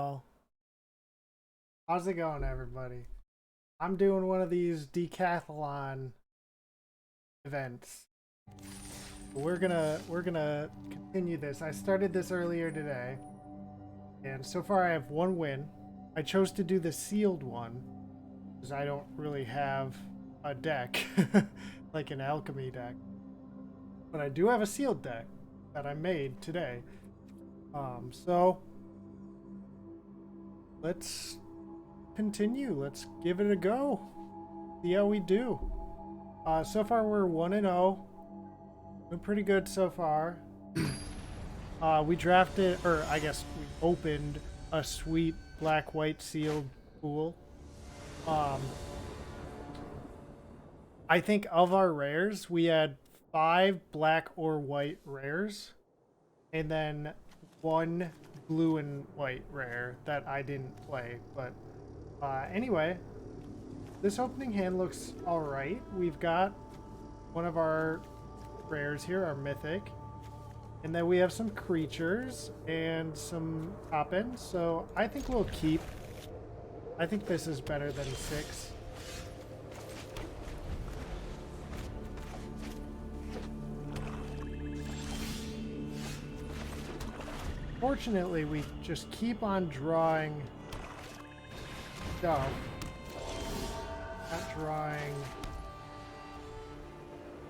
Oh, how's it going, everybody? I'm doing one of these decathlon events. We're gonna continue this. I started this earlier today, and so far I have one win. I chose to do the sealed one because I don't really have a deck like an alchemy deck, but I do have a sealed deck that I made today. So let's continue. Let's give it a go. See how we do. So far we're 1-0. Doing pretty good so far. We drafted, or I guess we opened a sweet black-white sealed pool. I think of our rares, we had 5 black or white rares, and then 1 blue and white rare that I didn't play. But anyway, this opening hand looks alright. We've got one of our rares here, our mythic. And then we have some creatures and some top ends. So I think we'll keep. I think this is better than 6. Fortunately, we just keep on drawing stuff. Not drawing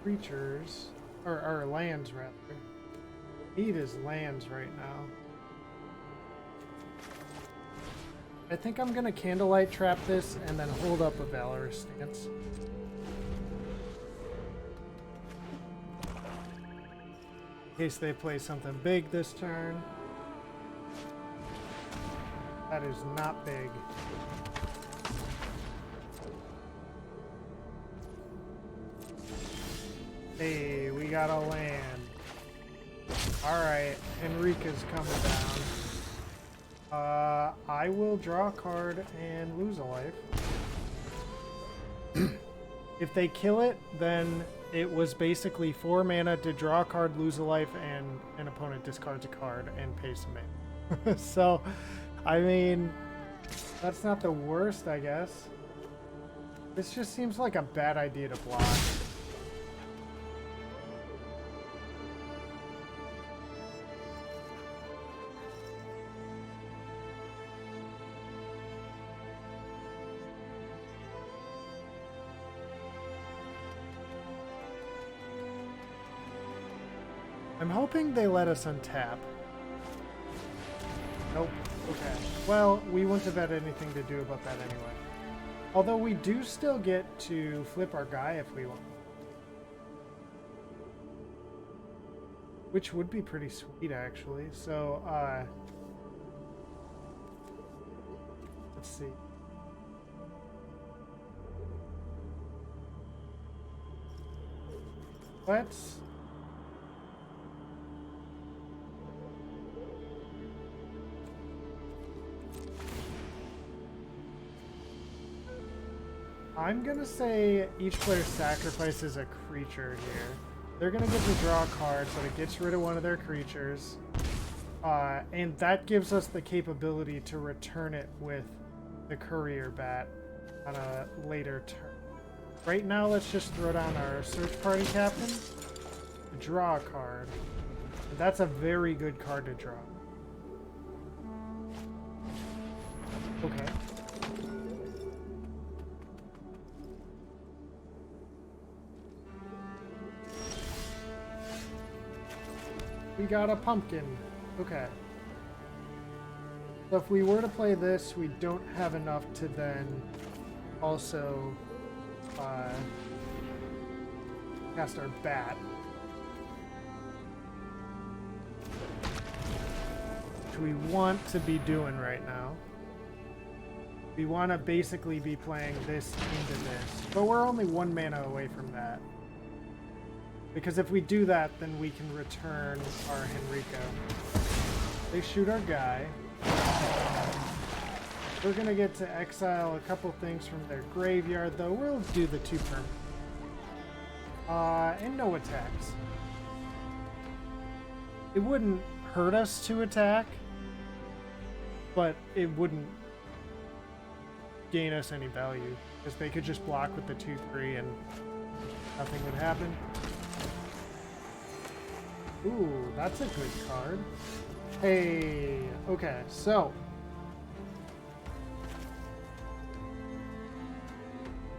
creatures. Or lands, rather. Need is lands right now. I think I'm gonna candlelight trap this and then hold up a Valorous Stance. In case they play something big this turn. That is not big. Hey, we got a land. Alright, Enrica's coming down. I will draw a card and lose a life. If they kill it, then it was basically 4 mana to draw a card, lose a life, and an opponent discards a card and pays some mana. So, I mean, that's not the worst, I guess. This just seems like a bad idea to block. I'm hoping they let us untap. Nope. Okay. Well, we wouldn't have had anything to do about that anyway. Although we do still get to flip our guy if we want. Which would be pretty sweet, actually. So, let's see. Let's... I'm gonna say each player sacrifices a creature here. They're gonna get to draw a card, but it gets rid of one of their creatures. And that gives us the capability to return it with the Courier Bat on a later turn. Right now, let's just throw down our Search Party Captain to draw a card. And that's a very good card to draw. Okay. We got a pumpkin. Okay. So if we were to play this, we don't have enough to then also cast our bat. Which we want to be doing right now. We want to basically be playing this into this. But we're only 1 mana away from that. Because if we do that, then we can return our Henrico. They shoot our guy. We're gonna get to exile a couple things from their graveyard, though we'll do the 2 perm. And no attacks. It wouldn't hurt us to attack. but it wouldn't gain us any value because they could just block with the 2/3 and nothing would happen. Ooh, that's a good card. Hey, okay, so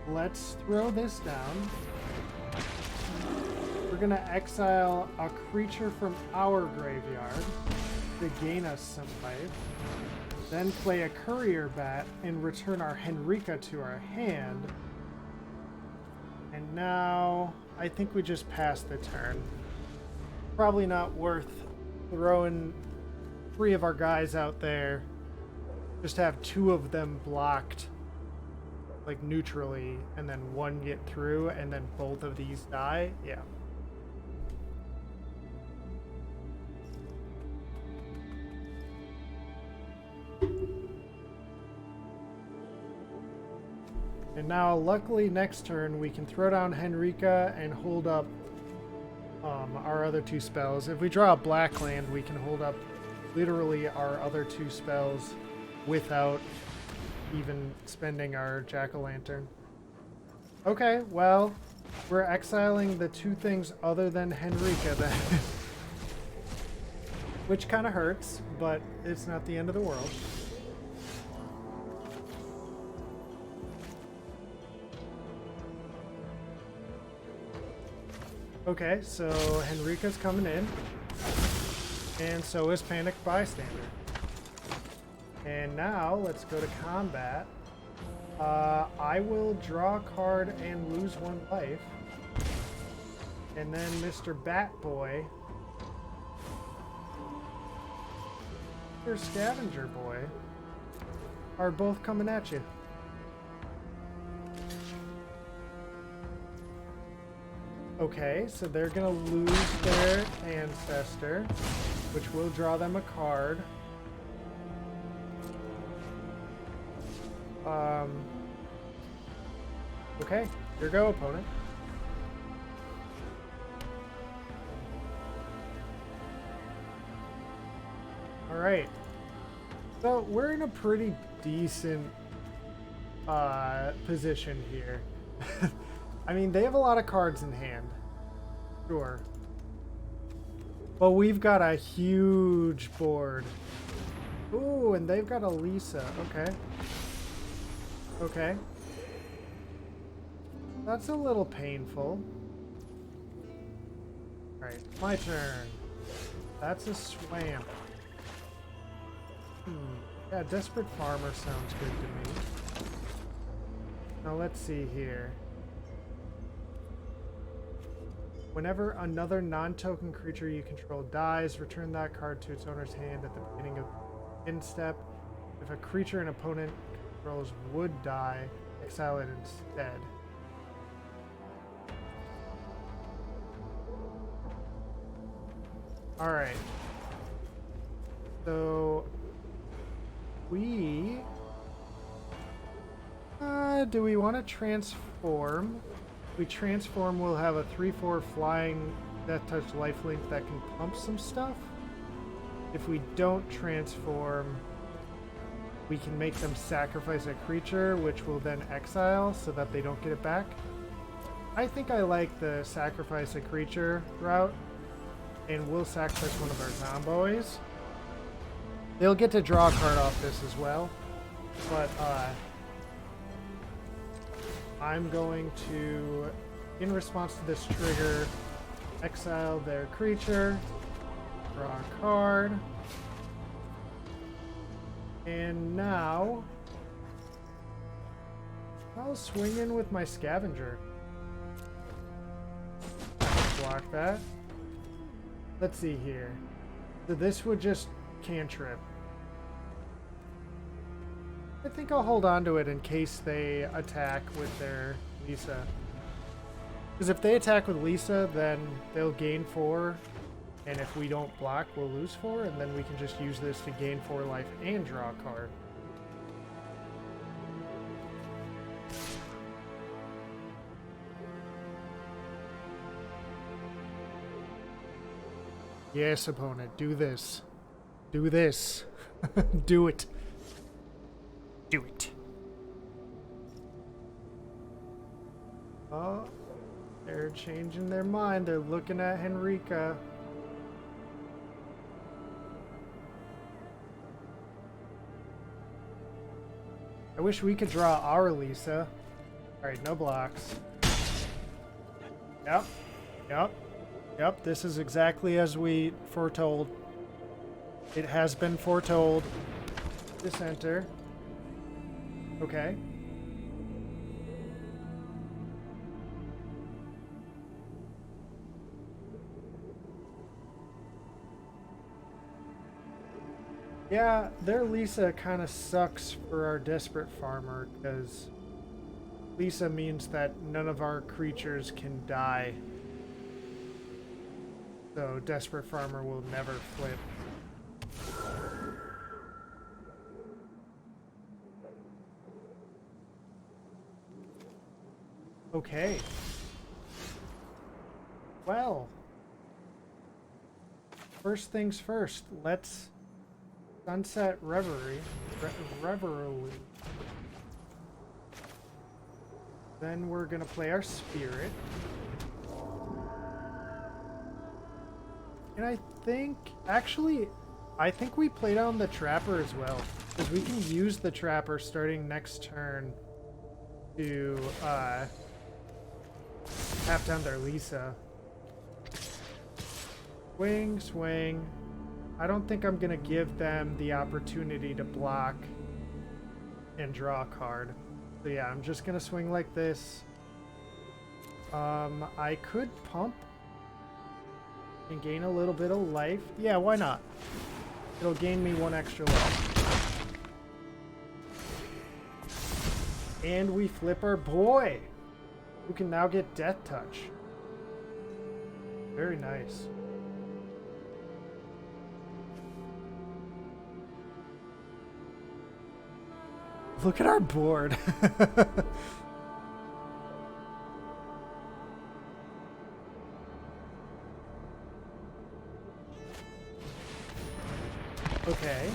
let's throw this down. We're gonna exile a creature from our graveyard to gain us some life. Then play a Courier Bat and return our Henrika to our hand. And now I think we just passed the turn. Probably not worth throwing 3 of our guys out there. Just have 2 of them blocked, like neutrally, and then 1 get through, and then both of these die. Yeah. And now, luckily, next turn we can throw down Henrika and hold up our other 2 spells. If we draw a black land, we can hold up literally our other 2 spells without even spending our Jack-o'-lantern. Okay, well, we're exiling the 2 things other than Henrika then. Which kind of hurts, but it's not the end of the world. Okay, so Henrika's coming in, and so is Panic Bystander. And now, let's go to combat. I will draw a card and lose 1 life. And then Mr. Bat Boy, Mr. Scavenger Boy, are both coming at you. Okay, so they're gonna lose their Ancestor, which will draw them a card. Okay, here go, opponent. Alright. So we're in a pretty decent position here. I mean, they have a lot of cards in hand. Sure. But we've got a huge board. Ooh, and they've got a Lisa. Okay. Okay. That's a little painful. Alright, my turn. That's a Swamp. Yeah, Desperate Farmer sounds good to me. Now let's see here. Whenever another non-token creature you control dies, return that card to its owner's hand at the beginning of the end step. If a creature an opponent controls would die, exile it instead. Alright. So we do we want to transform? If we transform, we'll have a 3/4 flying Death Touch lifelink that can pump some stuff. If we don't transform, we can make them sacrifice a creature, which will then exile so that they don't get it back. I think I like the sacrifice a creature route, and we'll sacrifice one of our zomboids. They'll get to draw a card off this as well, but I'm going to, in response to this trigger, exile their creature, draw a card, and now I'll swing in with my Scavenger. Block that. Let's see here. So this would just cantrip. I think I'll hold on to it in case they attack with their Lisa. Because if they attack with Lisa, then they'll gain 4, and if we don't block, we'll lose 4, and then we can just use this to gain 4 life and draw a card. Yes, opponent, do this. Do this. Do it. Do it. Oh, they're changing their mind. They're looking at Henrika. I wish we could draw our Lisa. Alright, no blocks. Yep. Yep. Yep, this is exactly as we foretold. It has been foretold. Dissenter. Okay. Yeah, their Lisa kind of sucks for our Desperate Farmer, because Lisa means that none of our creatures can die. So Desperate Farmer will never flip. Okay. Well. First things first, let's Sunset Reverie. Reverie. Then we're gonna play our Spirit. And I think, actually, I think we play down the Trapper as well. Because we can use the Trapper starting next turn to tap down their Lisa. Swing, swing. I don't think I'm gonna give them the opportunity to block and draw a card. So yeah, I'm just gonna swing like this. I could pump and gain a little bit of life. Yeah, why not? It'll gain me 1 extra life. And we flip our boy, who can now get Death Touch. Very nice. Look at our board. Okay.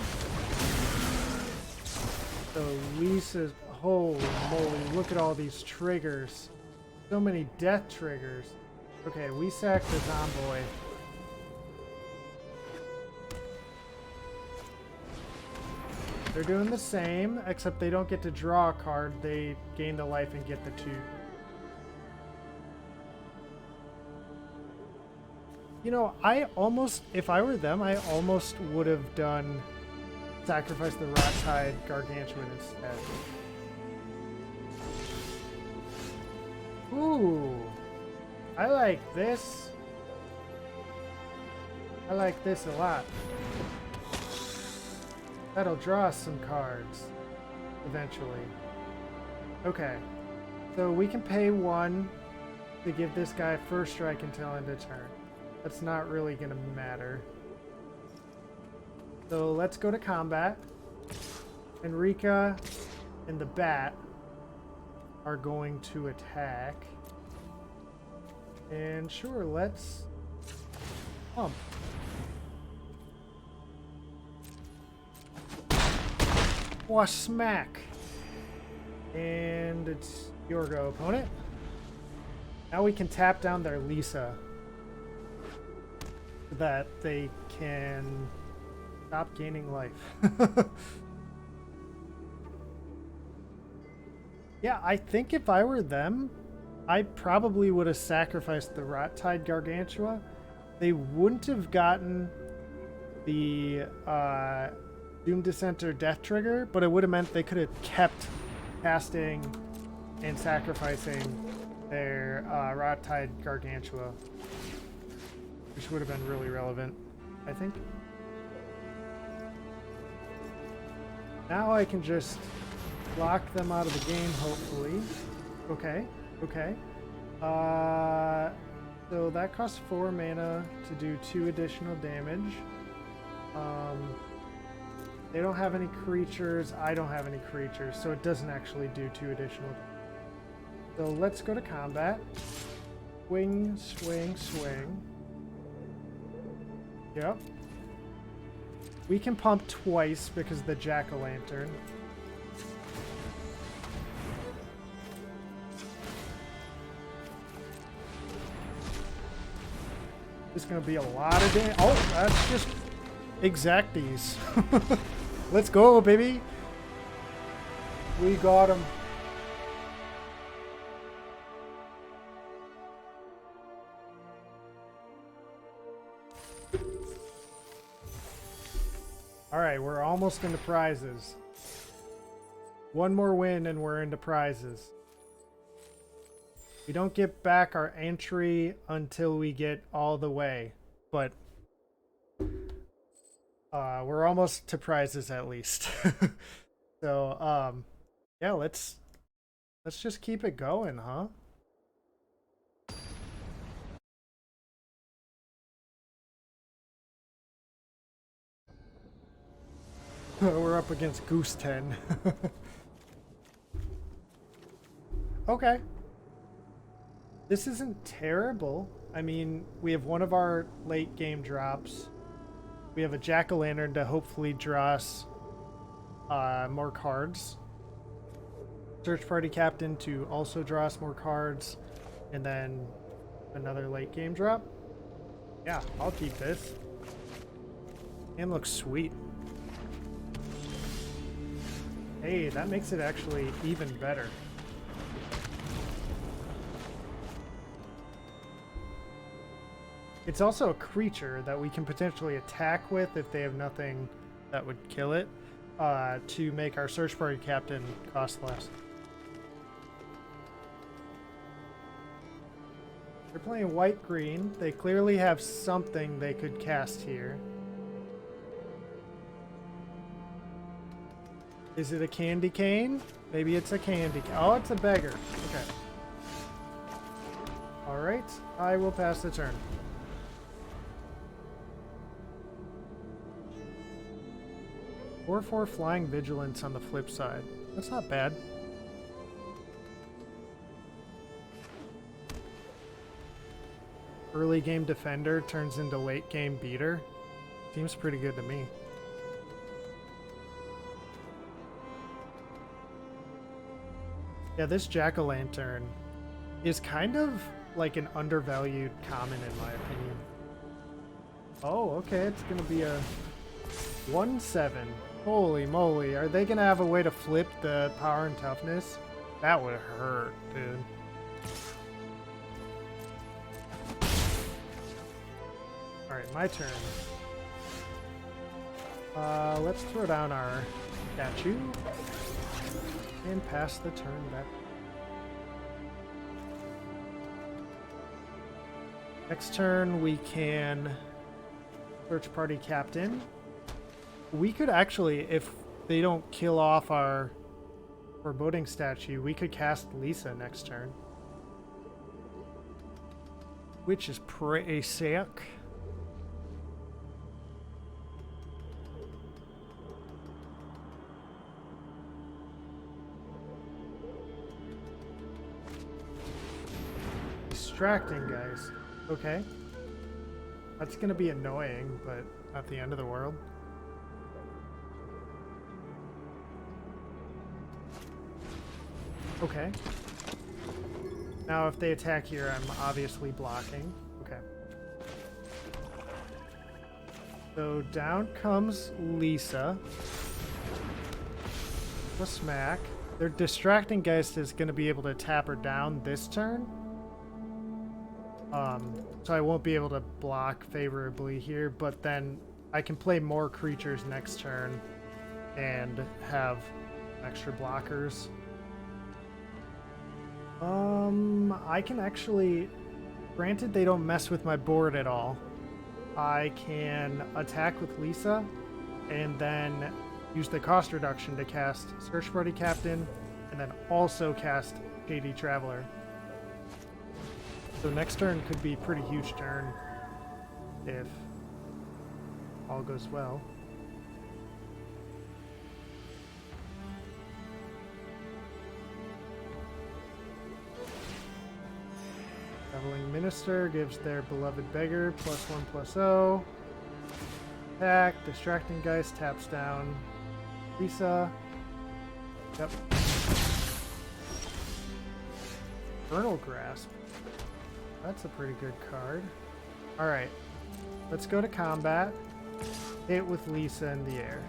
So Lisa's, holy moly, look at all these triggers. So many death triggers. Okay, we sack the Zomboy. They're doing the same, except they don't get to draw a card. They gain the life and get the 2. You know, I almost, if I were them, I almost would have done sacrifice the Rat-Tide Gargantuan instead. Ooh, I like this. I like this a lot. That'll draw us some cards eventually. Okay, so we can pay 1 to give this guy first strike until end of turn. That's not really gonna matter. So let's go to combat. Henrika and the Bat are going to attack. And sure, let's pump. Oh, smack. And it's your go, opponent. Now we can tap down their Lisa so that they can stop gaining life. Yeah, I think if I were them, I probably would have sacrificed the Rat-Tide Gargantua. They wouldn't have gotten the Doom Dissenter Death Trigger, but it would have meant they could have kept casting and sacrificing their Rat-Tide Gargantua, which would have been really relevant, I think. Now I can just lock them out of the game, hopefully. Okay, okay. So that costs 4 mana to do 2 additional damage. They don't have any creatures, I don't have any creatures, so it doesn't actually do 2 additional damage. So let's go to combat. Swing, swing, swing. Yep. We can pump twice because of the Jack-o'-lantern. It's gonna be a lot of damage. Oh, that's just exacties. Let's go, baby. We got him. All right, we're almost into prizes. One more win and we're into prizes. We don't get back our entry until we get all the way, but we're almost to prizes at least. So, yeah, let's just keep it going, huh? We're up against Goose 10. Okay. This isn't terrible. I mean, we have one of our late game drops. We have a jack-o'-lantern to hopefully draw us more cards. Search party captain to also draw us more cards. And then another late game drop. Yeah, I'll keep this. And looks sweet. Hey, that makes it actually even better. It's also a creature that we can potentially attack with if they have nothing that would kill it, to make our search party captain cost less. They're playing white-green. They clearly have something they could cast here. Is it a candy cane? Maybe it's a candy cane. Oh, it's a beggar. Okay. Alright, I will pass the turn. Or 4 flying vigilance on the flip side. That's not bad. Early game defender turns into late game beater. Seems pretty good to me. Yeah, this jack-o'-lantern is kind of like an undervalued common in my opinion. Oh, okay, it's gonna be a 1/7. Holy moly, are they gonna have a way to flip the power and toughness? That would hurt, dude. Alright, my turn. Let's throw down our statue and pass the turn back. Next turn we can search party captain. We could actually, if they don't kill off our foreboding statue, we could cast Lisa next turn. Which is pretty sick. Distracting, guys. Okay. That's gonna be annoying, but not the end of the world. Okay. Now if they attack here, I'm obviously blocking. Okay. So down comes Lisa. The smack. Their distracting geist is going to be able to tap her down this turn. So I won't be able to block favorably here, but then I can play more creatures next turn and have extra blockers. I can actually, granted they don't mess with my board at all, I can attack with Lisa and then use the cost reduction to cast Search Party Captain and then also cast Shady Traveler. So next turn could be a pretty huge turn if all goes well. Traveling Minister gives their beloved beggar +1/+0. Attack. Distracting Geist taps down Lisa. Yep. Vernal Grasp. That's a pretty good card. Alright. Let's go to combat. Hit with Lisa in the air.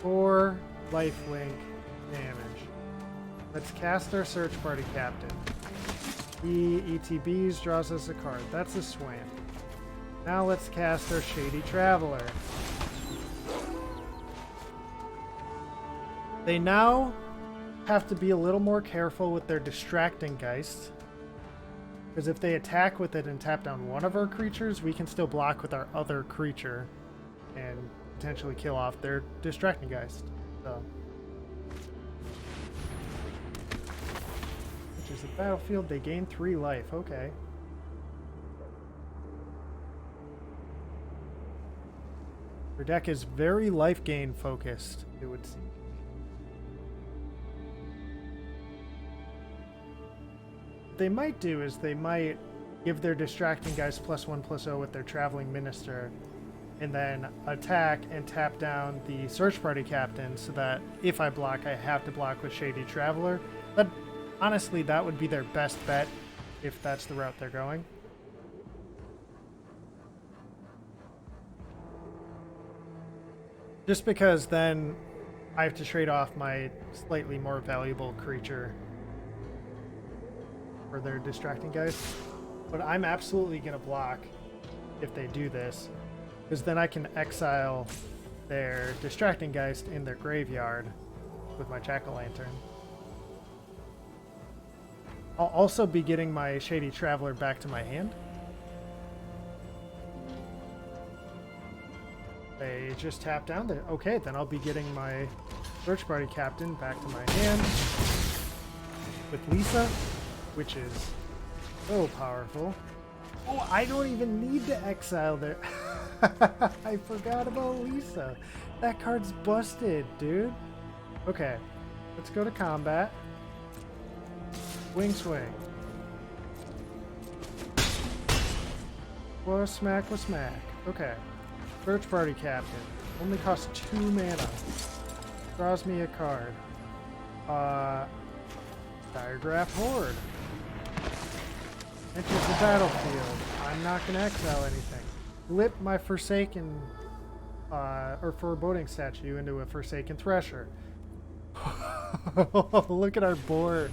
4 lifelink damage. Let's cast our search party captain. He ETBs, draws us a card. That's a swing. Now let's cast our Shady Traveler. They now have to be a little more careful with their Distracting Geist. Because if they attack with it and tap down one of our creatures, we can still block with our other creature and potentially kill off their Distracting Geist. So, which is a battlefield, they gain 3 life. Okay. Their deck is very life gain focused, it would seem. What they might do is they might give their Distracting Geist +1/+0 with their Traveling Minister, and then attack and tap down the Search Party Captain so that if I block, I have to block with Shady Traveler. But honestly, that would be their best bet if that's the route they're going. Just because then I have to trade off my slightly more valuable creature for their Distracting Geist. But I'm absolutely going to block if they do this, because then I can exile their Distracting Geist in their graveyard with my Jack-o'-lantern. I'll also be getting my Shady Traveler back to my hand. They just tap down there. Okay, then I'll be getting my Search Party Captain back to my hand with Lisa, which is so powerful. Oh, I don't even need to exile there. I forgot about Lisa. That card's busted, dude. Okay, let's go to combat. Swing. Well, smack. Okay. Search Party Captain. Only costs 2 mana. Draws me a card. Diregraph Horde. Enters the battlefield. I'm not going to exile anything. Flip my Forsaken, or Foreboding Statue into a Forsaken Thresher. Look at our board.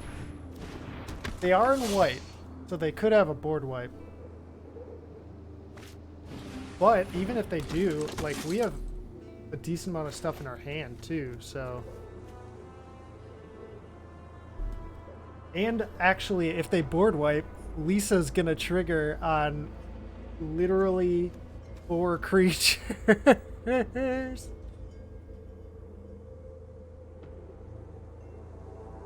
They are in white, so they could have a board wipe. But even if they do, like, we have a decent amount of stuff in our hand too, so. And actually, if they board wipe, Lisa's gonna trigger on literally 4 creatures.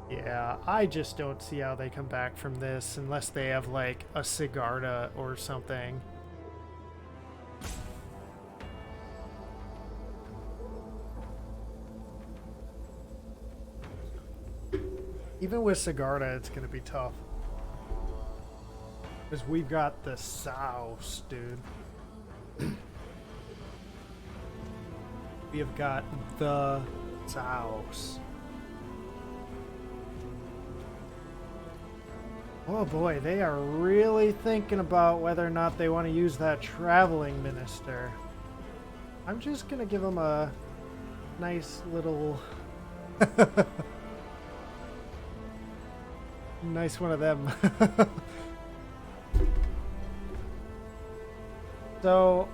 Yeah, I just don't see how they come back from this unless they have like a Sigarda or something. Even with Sigarda, it's going to be tough. Because we've got the sauce, dude. We have got the sauce. Oh boy, they are really thinking about whether or not they want to use that Traveling Minister. I'm just going to give them a nice little... nice one of them. So,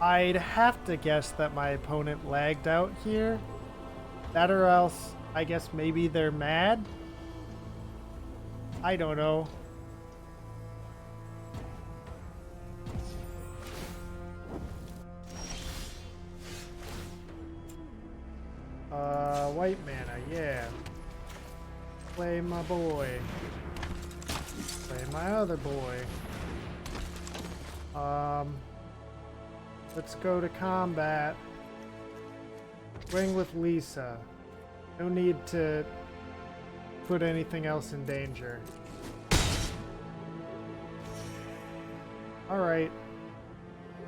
I'd have to guess that my opponent lagged out here. That or else, I guess maybe they're mad? I don't know. White mana, yeah. Play my boy. Play my other boy. Let's go to combat. Swing with Lisa. No need to put anything else in danger. Alright.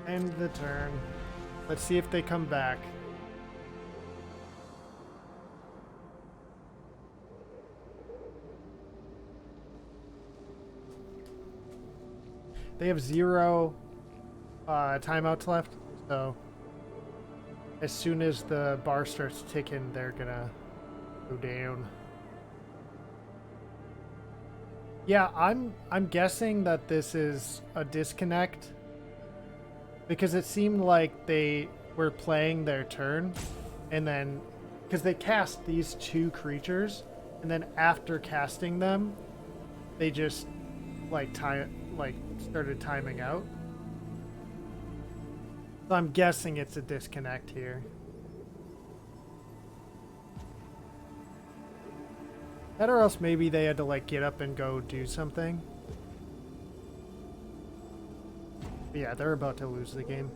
End the turn. Let's see if they come back. They have 0 timeouts left, so as soon as the bar starts ticking, they're gonna go down. Yeah, I'm guessing that this is a disconnect because it seemed like they were playing their turn, and then because they cast these 2 creatures, and then after casting them, they just started timing out. So I'm guessing it's a disconnect here. That or else maybe they had to like get up and go do something. But yeah, they're about to lose the game.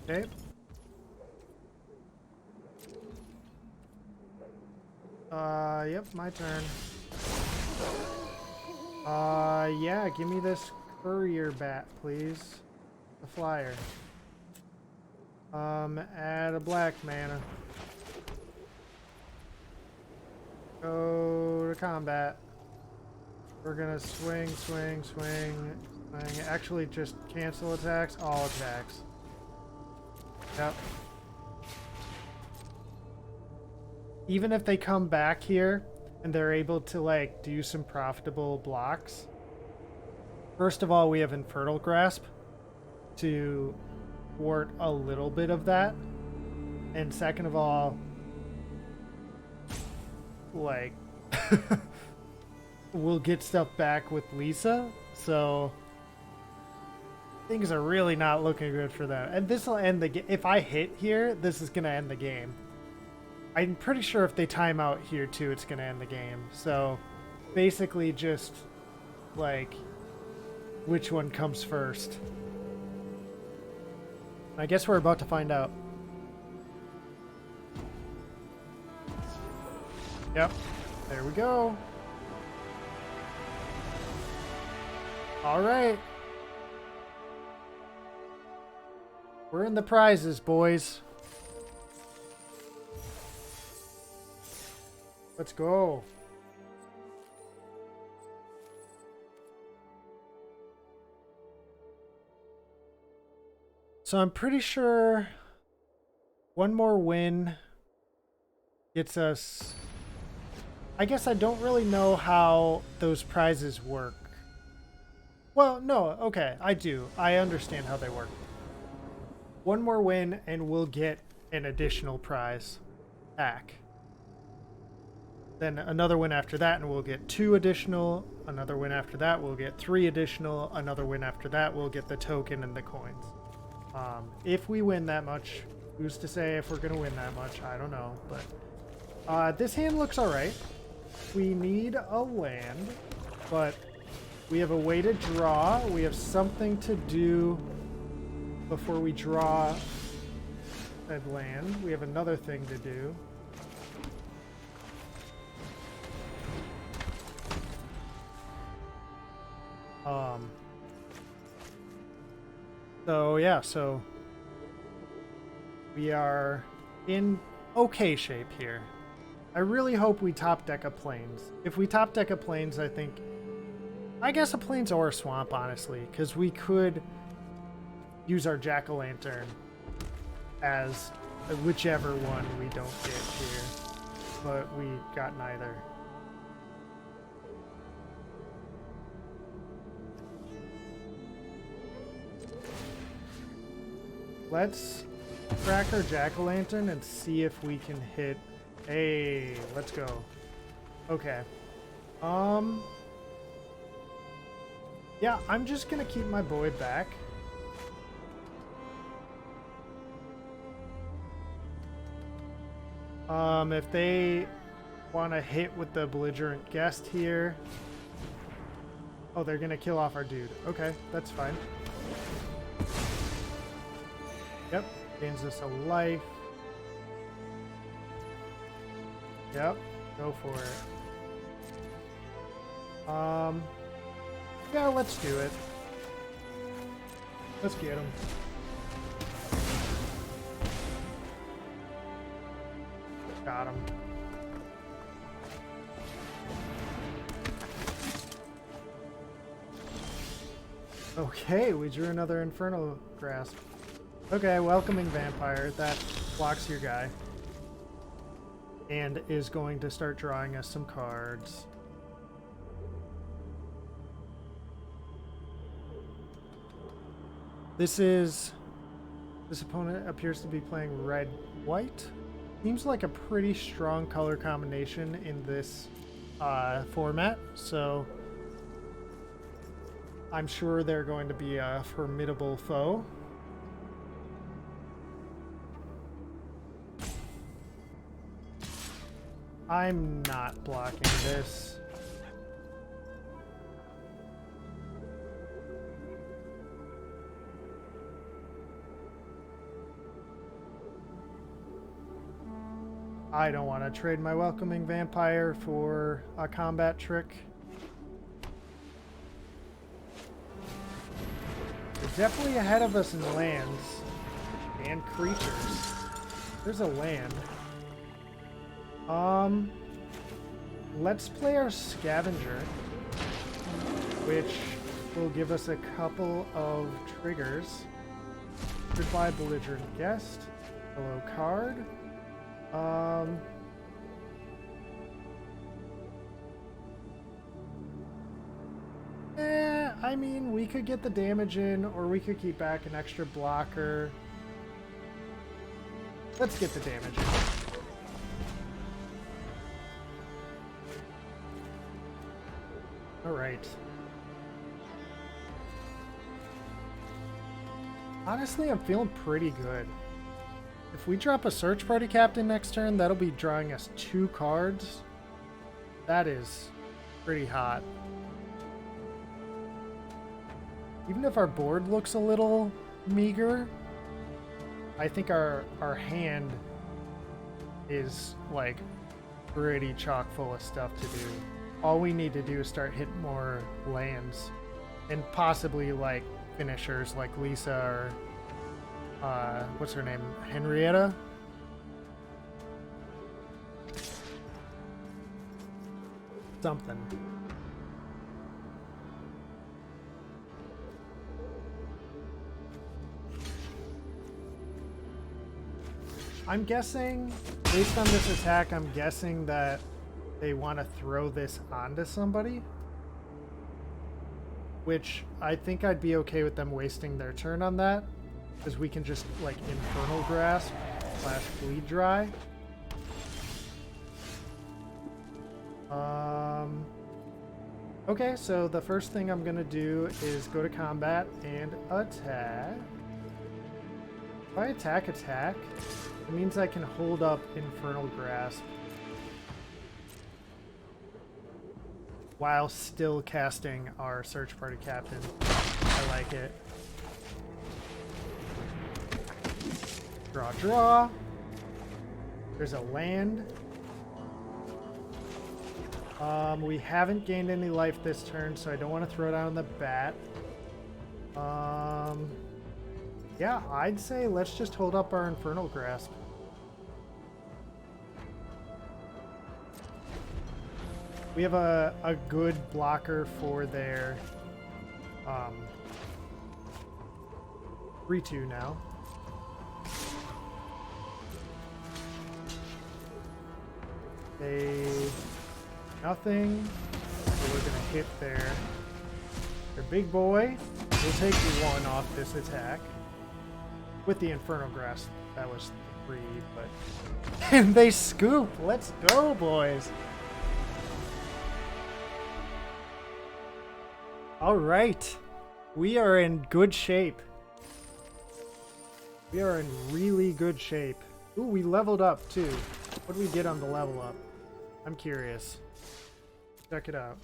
Okay. Yep, my turn. Yeah, give me this courier bat, please. The flyer. Add a black mana. Go to combat. We're gonna swing. Actually, just cancel attacks, all attacks. Yep. Even if they come back here and they're able to like do some profitable blocks. First of all, we have Infernal Grasp to thwart a little bit of that. And second of all, like we'll get stuff back with Lisa, so things are really not looking good for them. And this will end the game. If I hit here, this is gonna end the game. I'm pretty sure if they time out here too, it's gonna end the game. So basically just like which one comes first. I guess we're about to find out. Yep, there we go. All right. We're in the prizes, boys. Let's go. So I'm pretty sure one more win gets us... I guess I don't really know how those prizes work. Well, no, okay, I do. I understand how they work. One more win and we'll get an additional prize back. Then another win after that and we'll get 2 additional. Another win after that we'll get 3 additional. Another win after that we'll get the token and the coins. If we win that much, who's to say if we're going to win that much? I don't know. But this hand looks alright. We need a land, but we have a way to draw. We have something to do before we draw said land. We have another thing to do. So yeah, so we are in okay shape here. I really hope we top deck a plains. If we top deck a plains, I guess a plains or a swamp, honestly, because we could use our jack-o'-lantern as whichever one we don't get here, but we got neither. Let's crack our jack-o'-lantern and see if we can hit. Hey, let's go. Okay. Yeah, I'm just gonna keep my boy back. If they want to hit with the belligerent guest here. Oh, they're gonna kill off our dude. Okay, that's fine. Yep, gains us a life. Yep, go for it. Yeah, let's do it. Let's get him. Got him. Okay, we drew another Infernal Grasp. Okay, Welcoming Vampire. That blocks your guy. And is going to start drawing us some cards. This opponent appears to be playing red-white. Seems like a pretty strong color combination in this format, so I'm sure they're going to be a formidable foe. I'm not blocking this. I don't want to trade my Welcoming Vampire for a combat trick. They're definitely ahead of us in lands and creatures. There's a land. Let's play our Scavenger, which will give us a couple of triggers. Goodbye, Belligerent Guest. Hello, card. I mean, we could get the damage in, or we could keep back an extra blocker. Let's get the damage in. Alright. Honestly, I'm feeling pretty good. If we drop a Search Party Captain next turn, that'll be drawing us 2 cards. That is pretty hot. Even if our board looks a little meager, I think our hand is like pretty chock full of stuff to do. All we need to do is start hitting more lands and possibly like finishers like Lisa or what's her name? Henrietta? Something. I'm guessing, based on this attack, I'm guessing that they want to throw this onto somebody. Which I think I'd be okay with them wasting their turn on that. Because we can just, like, Infernal Grasp / Bleed Dry. Okay, so the first thing I'm going to do is go to combat and attack. If I attack, it means I can hold up Infernal Grasp while still casting our Search Party Captain. I like it. Draw, draw. There's a land. We haven't gained any life this turn, so I don't want to throw down the bat. Yeah, I'd say let's just hold up our Infernal Grasp. We have a good blocker for their 3/2 now. Nothing. So we're gonna hit their big boy. We'll take 1 off this attack. With the Infernal Grasp, that was 3, but... And they scoop! Let's go, boys! Alright. We are in good shape. We are in really good shape. Ooh, we leveled up, too. What did we get on the level up? I'm curious. Check it out.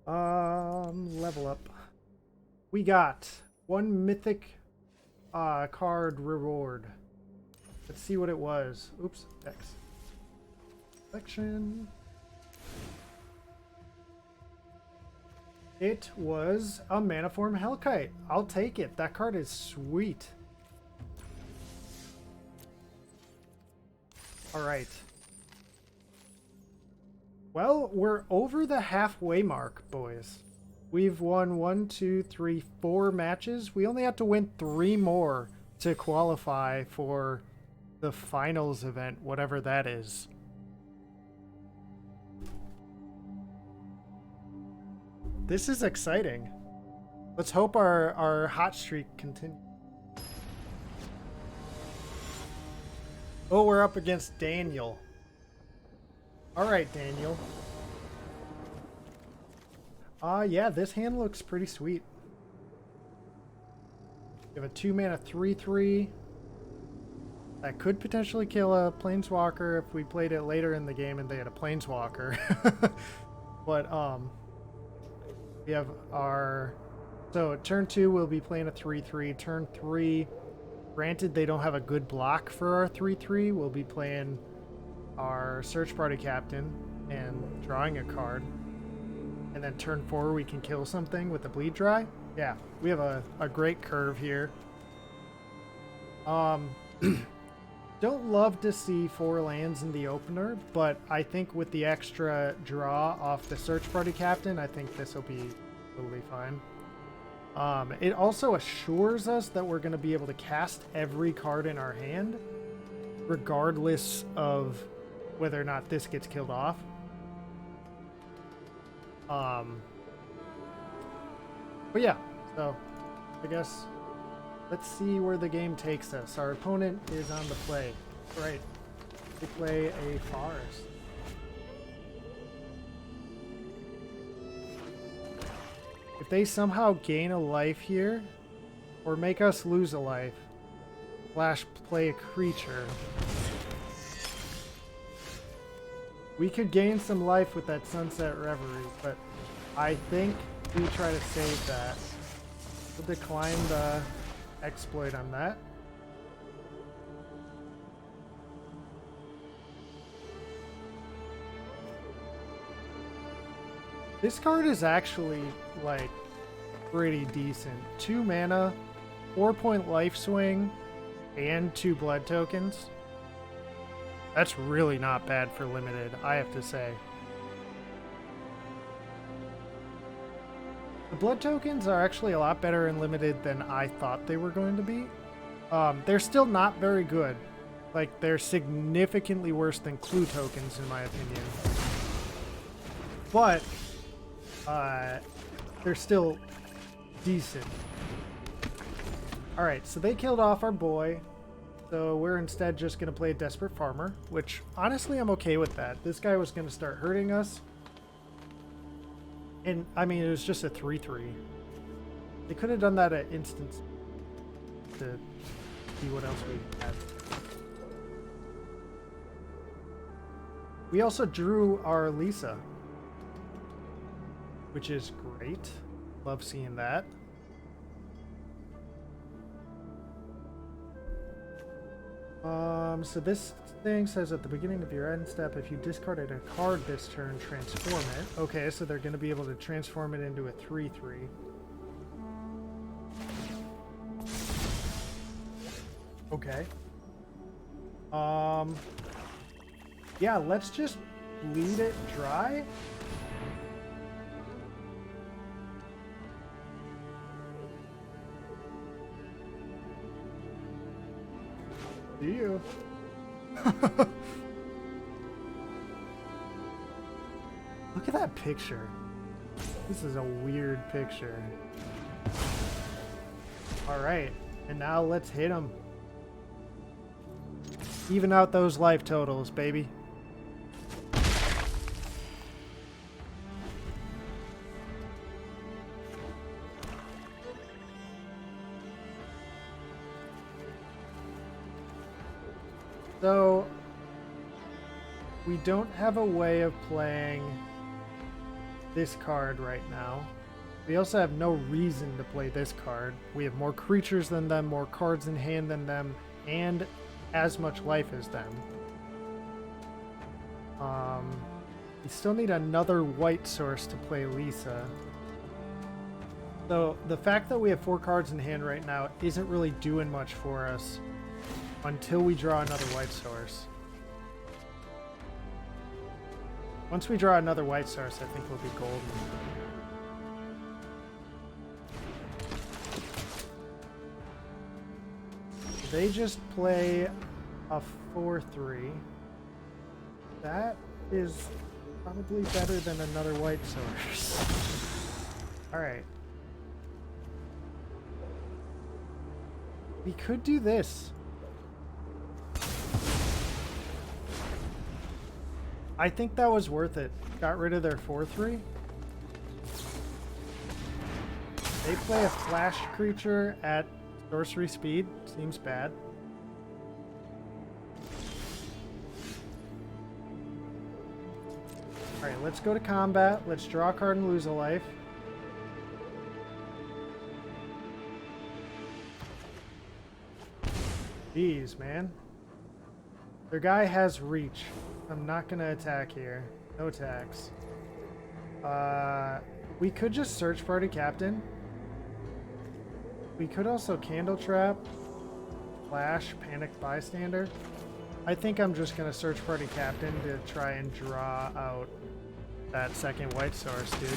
Level up. We got 1 mythic card reward. Let's see what it was. Oops, X. Selection. It was a Maniform Hellkite. I'll take it. That card is sweet. Alright. Well, we're over the halfway mark, boys. We've won 4 matches. We only have to win 3 more to qualify for the finals event, whatever that is. This is exciting. Let's hope our hot streak continues. Oh, we're up against Daniel. All right, Daniel. Yeah, this hand looks pretty sweet. We have a 2-mana 3/3. That could potentially kill a Planeswalker if we played it later in the game and they had a Planeswalker. But, we have our... So, turn 2, we'll be playing a 3/3. Turn 3, granted they don't have a good block for our 3/3, we'll be playing our Search Party Captain and drawing a card. And then turn 4, we can kill something with the Bleed Dry. Yeah, we have a great curve here. Don't love to see 4 lands in the opener, but I think with the extra draw off the Search Party Captain, I think this will be totally fine. It also assures us that we're going to be able to cast every card in our hand, regardless of whether or not this gets killed off. But yeah, so I guess let's see where the game takes us. Our opponent is on the play. Right. They play a forest. If they somehow gain a life here, or make us lose a life, / play a creature, we could gain some life with that Sunset Reverie, but I think we try to save that. We'll decline the exploit on that. This card is actually, like, pretty decent. 2 mana, 4-point life swing, and 2 blood tokens. That's really not bad for limited, I have to say. The blood tokens are actually a lot better in limited than I thought they were going to be. They're still not very good. Like, they're significantly worse than clue tokens, in my opinion. But they're still decent. Alright, so they killed off our boy. So we're instead just going to play a Desperate Farmer, which honestly I'm okay with that. This guy was going to start hurting us. And I mean, it was just a 3/3. They could have done that at instance to see what else we had. We also drew our Lisa, which is great. Love seeing that. So this thing says at the beginning of your end step, if you discarded a card this turn, transform it. Okay, so they're going to be able to transform it into a 3/3. Okay. Yeah, let's just bleed it dry. See you. Look at that picture. This is a weird picture. Alright, and now let's hit him. Even out those life totals, baby. So, we don't have a way of playing this card right now. We also have no reason to play this card. We have more creatures than them, more cards in hand than them, and as much life as them. We still need another white source to play Lisa. So the fact that we have 4 cards in hand right now isn't really doing much for us until we draw another white source. Once we draw another white source, I think we'll be golden. They just play a 4-3. That is probably better than another white source. Alright. We could do this. I think that was worth it. Got rid of their 4-3. They play a flash creature at sorcery speed. Seems bad. Alright, let's go to combat. Let's draw a card and lose a life. Jeez, man. Their guy has reach. I'm not gonna attack here. No attacks. We could just search party captain. We could also candle trap, flash, panic bystander. I think I'm just gonna search party captain to try and draw out that second white source, dude.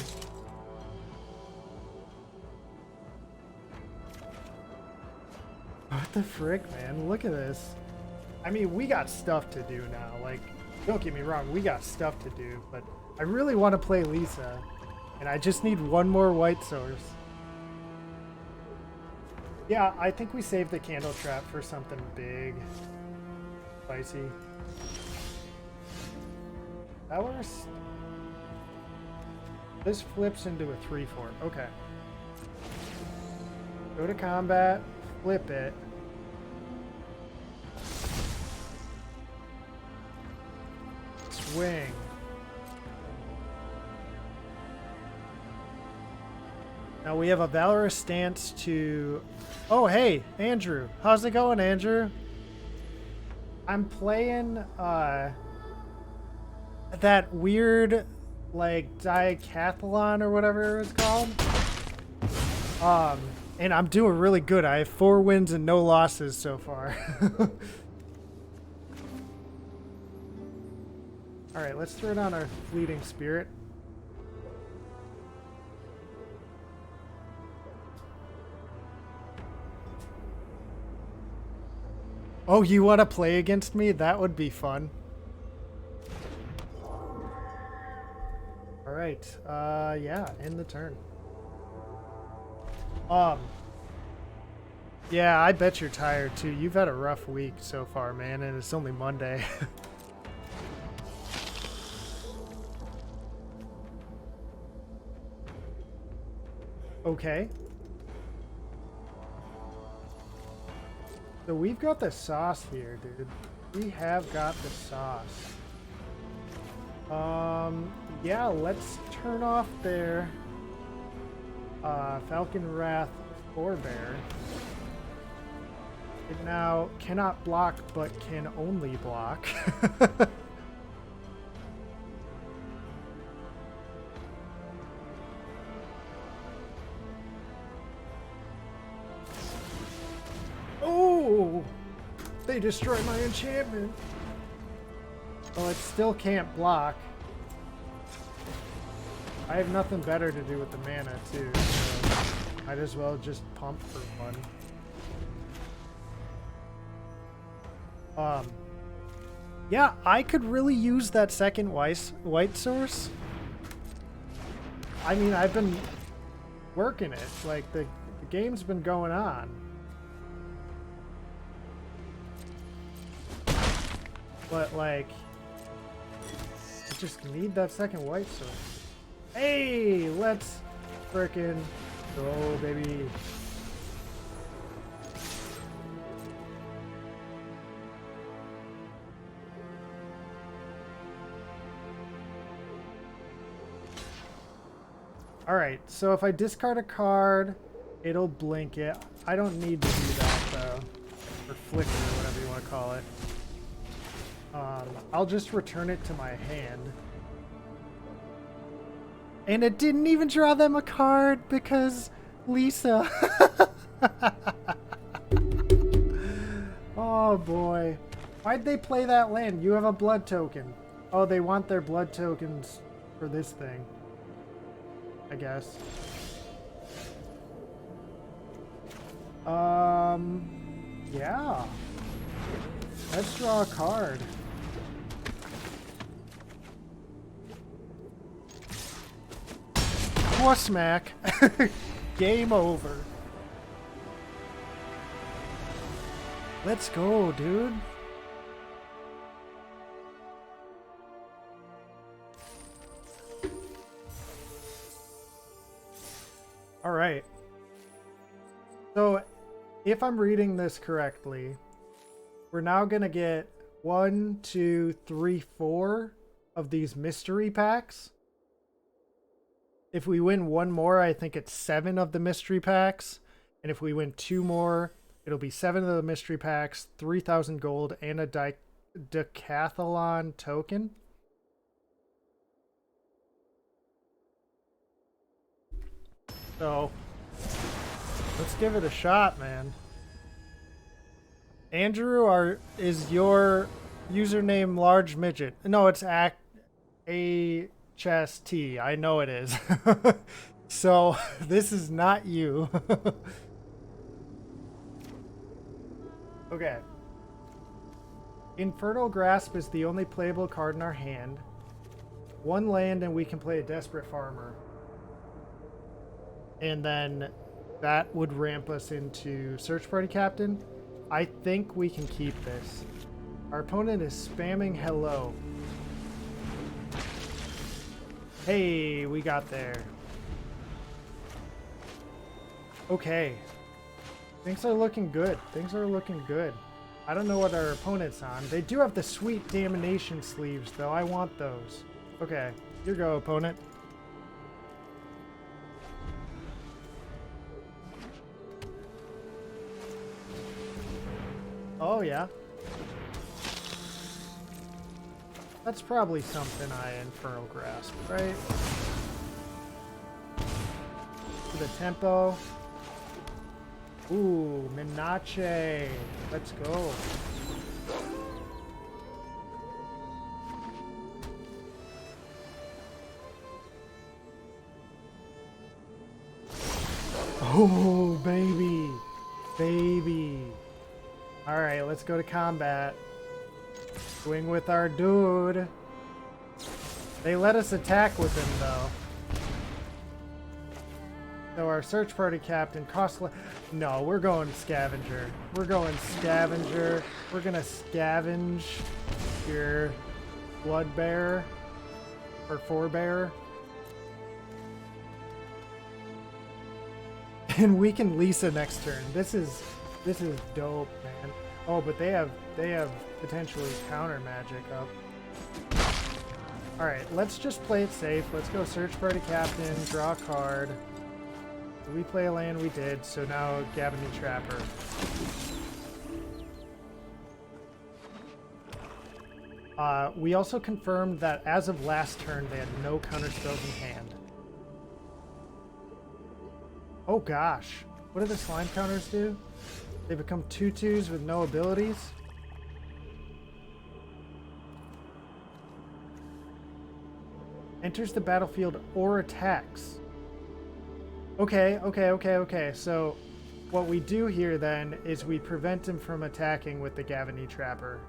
What the frick, man? Look at this. I mean, we got stuff to do now. Like, don't get me wrong, we got stuff to do, but I really want to play Lisa, and I just need one more white source. Yeah, I think we saved the candle trap for something big. Spicy. That was... This flips into a 3-4. Okay. Go to combat, flip it. Swing. Now we have a Valorous stance to... Oh, hey, Andrew. How's it going, Andrew? I'm playing that weird, like, decathlon or whatever it's called. And I'm doing really good. I have 4 wins and no losses so far. Alright, let's throw down our Fleeting Spirit. Oh, you want to play against me? That would be fun. Alright, yeah, end the turn. Yeah, I bet you're tired too. You've had a rough week so far, man, and it's only Monday. Okay. So we've got the sauce here, dude. We have got the sauce. Yeah, let's turn off their Falcon Wrath Forebear. It now cannot block, but can only block. Oh! They destroy my enchantment. Well, it still can't block. I have nothing better to do with the mana, too, so might as well just pump for fun. Yeah, I could really use that second white source. I mean, I've been working it. Like, the game's been going on. But, like, I just need that second white source. Hey, let's frickin' go, baby. Alright, so if I discard a card, it'll blink it. I don't need to do that, though. Or flicker, or whatever you want to call it. I'll just return it to my hand. And it didn't even draw them a card because Lisa. Oh boy. Why'd they play that land? You have a blood token. Oh, they want their blood tokens for this thing, I guess. Yeah. Let's draw a card. Smack. Game over. Let's go, dude. All right. So, if I'm reading this correctly, we're now going to get 1, 2, 3, 4 of these mystery packs. If we win one more, I think it's 7 of the mystery packs. And if we win 2 more, it'll be 7 of the mystery packs, 3,000 gold, and a decathlon token. So, let's give it a shot, man. Andrew, is your username large midget? No, it's HST. I know it is. So, this is not you. Okay. Infernal Grasp is the only playable card in our hand. 1 land and we can play a Desperate Farmer. And then that would ramp us into Search Party Captain. I think we can keep this. Our opponent is spamming hello. Hey, we got there. Okay. Things are looking good. Things are looking good. I don't know what our opponent's on. They do have the sweet Damnation sleeves, though. I want those. Okay. Here you go, opponent. Oh, yeah. That's probably something I Infernal Grasp, right? For the tempo. Ooh, Minache. Let's go. Oh, baby. Baby. Alright, let's go to combat. Swing with our dude. They let us attack with him, though. So our Search Party Captain costs no, we're going Scavenger. We're going Scavenger. We're gonna scavenge your Blood Bearer or Forebearer. And we can Lisa next turn. This is dope, man. Oh, but they have potentially counter magic up. Alright, let's just play it safe. Let's go Search Party Captain, draw a card. Did we play a land? We did, so now Gavin Trapper. We also confirmed that as of last turn, they had no counter spells in hand. Oh gosh. What do the slime counters do? They become 2/2s with no abilities? Enters the battlefield or attacks. Okay. So what we do here then is we prevent him from attacking with the Gavin Trapper.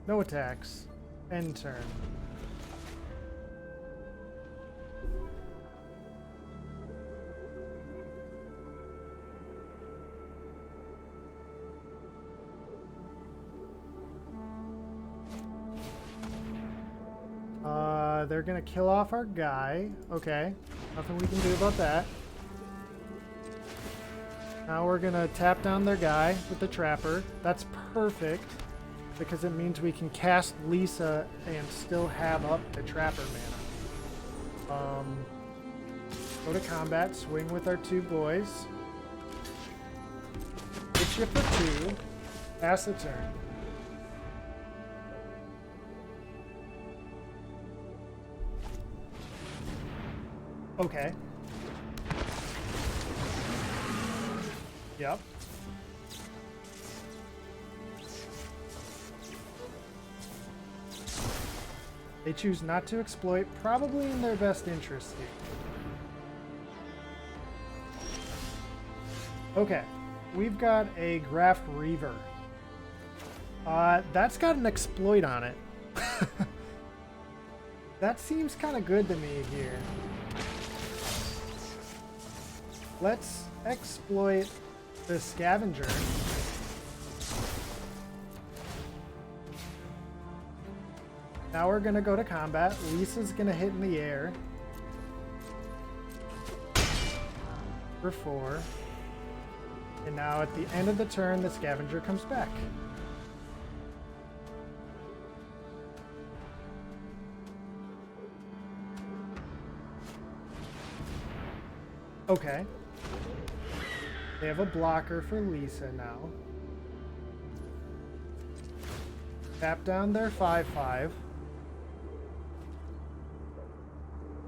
No attacks. End turn. They're gonna kill off our guy. Okay. Nothing we can do about that. Now we're gonna tap down their guy with the Trapper. That's perfect, because it means we can cast Lisa and still have up the Trapper mana. Go to combat, swing with our 2 boys. Hit you for 2. Pass the turn. Okay. Yep. They choose not to exploit, probably in their best interest here. Okay, we've got a Graph Reaver. That's got an exploit on it. That seems kind of good to me here. Let's exploit the Scavenger. Now we're gonna go to combat. Lisa's gonna hit in the air for 4. And now at the end of the turn, the Scavenger comes back. Okay. They have a blocker for Lisa now. Tap down their 5/5.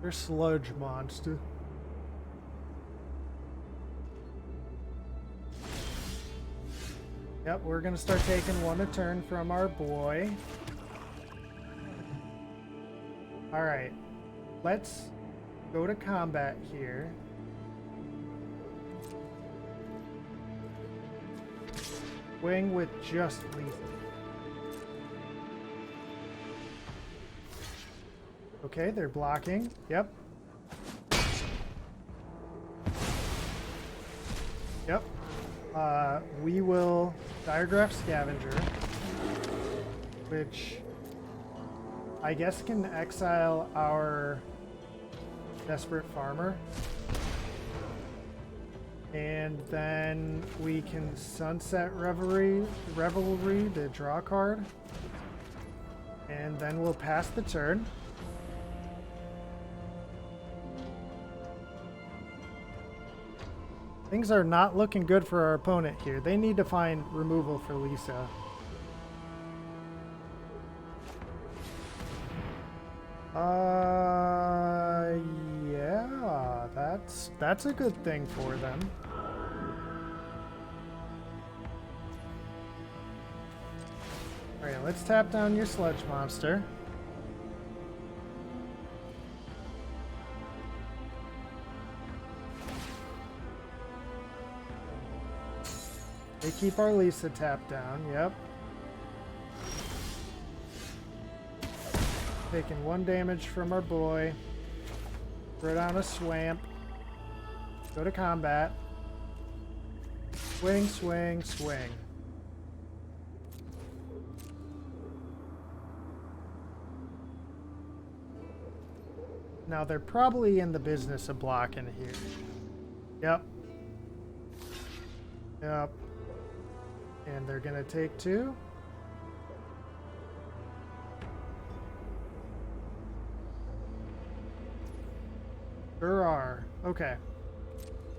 Their sludge monster. Yep, we're gonna start taking 1 a turn from our boy. Alright. Let's go to combat here. Swing with just Lisa. Okay, they're blocking. Yep. Yep. We will Diregraph Scavenger, which I guess can exile our Desperate Farmer. And then we can Sunset Revelry to draw a card. And then we'll pass the turn. Things are not looking good for our opponent here. They need to find removal for Lisa. Yeah, that's a good thing for them. Alright, let's tap down your Sludge Monster. They keep our Lisa tapped down, yep. Taking 1 damage from our boy. Throw down a Swamp. Go to combat. Swing, swing, swing. Now they're probably in the business of blocking here. Yep. Yep. And they're gonna take 2. Sure are. Okay.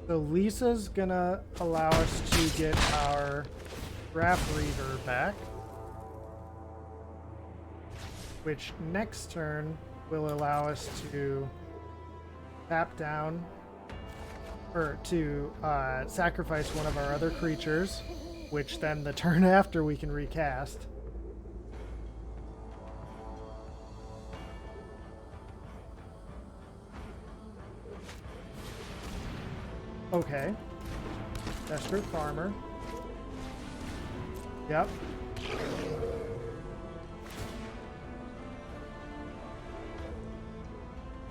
So Lisa's gonna allow us to get our Graph Reaver back. Which next turn will allow us to tap down or to sacrifice one of our other creatures. Which then the turn after we can recast. Okay. Desperate Farmer. Yep.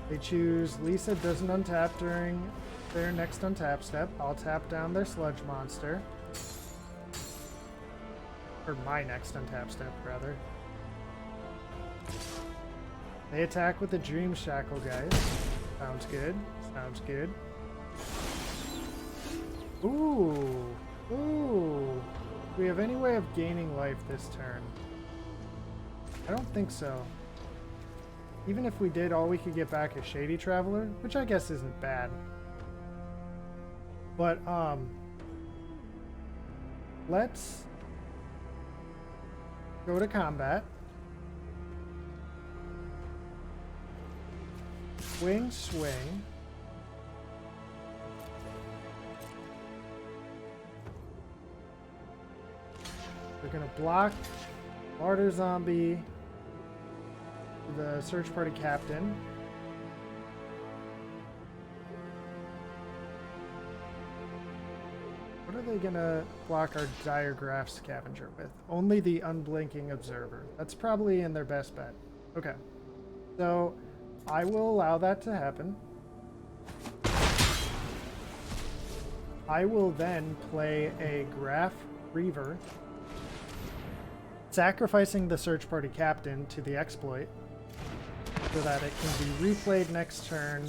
They choose Lisa doesn't untap during their next untap step. I'll tap down their Sludge Monster. Or my next untap step, rather. They attack with the Dream Shackle, guys. Sounds good. Sounds good. Ooh. Ooh. Do we have any way of gaining life this turn? I don't think so. Even if we did, all we could get back is Shady Traveler, which I guess isn't bad. But, let's go to combat. Swing, swing. We're gonna block Martyr Zombie, the Search Party Captain. What are they gonna block our Diregraph Scavenger with? Only the Unblinking Observer. That's probably in their best bet. Okay. So I will allow that to happen. I will then play a Graph Reaver, sacrificing the Search Party Captain to the exploit so that it can be replayed next turn.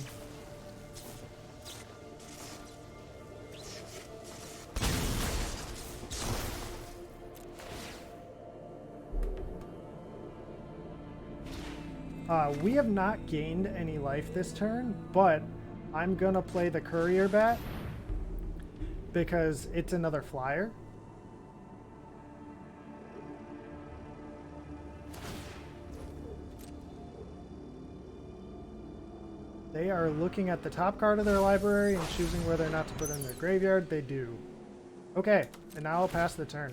We have not gained any life this turn, but I'm gonna play the Courier Bat because it's another flyer. They are looking at the top card of their library and choosing whether or not to put in their graveyard. They do. Okay, and now I'll pass the turn.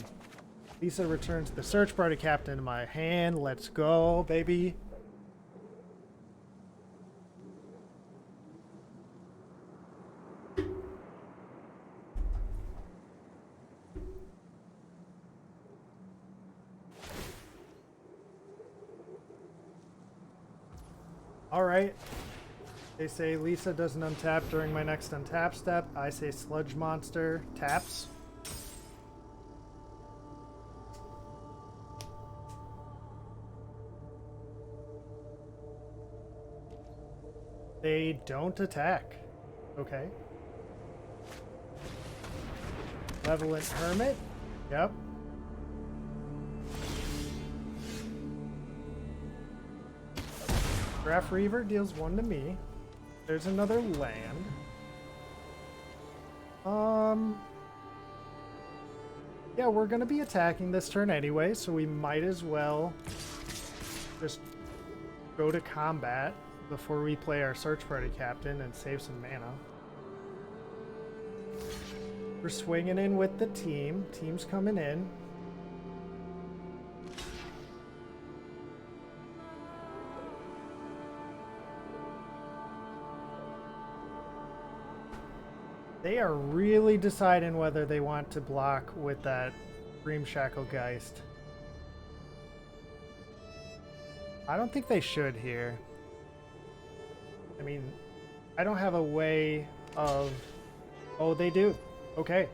Lisa returns the Search Party Captain to my hand. Let's go, baby. All right. They say Lisa doesn't untap during my next untap step. I say Sludge Monster taps. They don't attack. Okay. Malevolent Hermit. Yep. Graph Reaver deals 1 to me. There's another land. Yeah, we're gonna be attacking this turn anyway, so we might as well just go to combat before we play our Search Party Captain and save some mana. We're swinging in with the team. Team's coming in. They are really deciding whether they want to block with that Dream Shackle Geist. I don't think they should here. I mean, I don't have a way of... Oh, they do. Okay.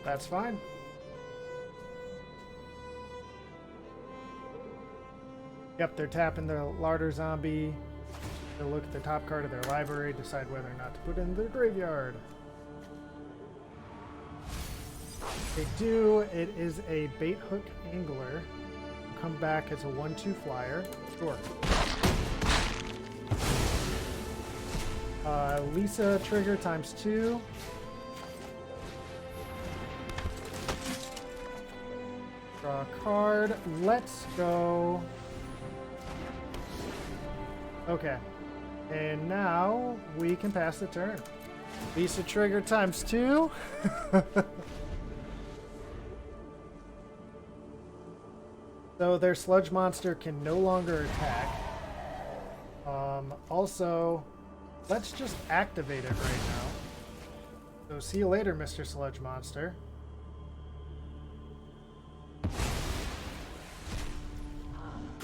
That's fine. Yep, they're tapping the Larder Zombie. They'll look at the top card of their library, decide whether or not to put it in their graveyard. They do. It is a Bait Hook Angler. Come back as a 1/2 flyer. Sure. Lisa trigger ×2. Draw a card. Let's go. Okay. And now we can pass the turn. Lisa trigger ×2. So their Sludge Monster can no longer attack. Also, let's just activate it right now. So see you later, Mr. Sludge Monster.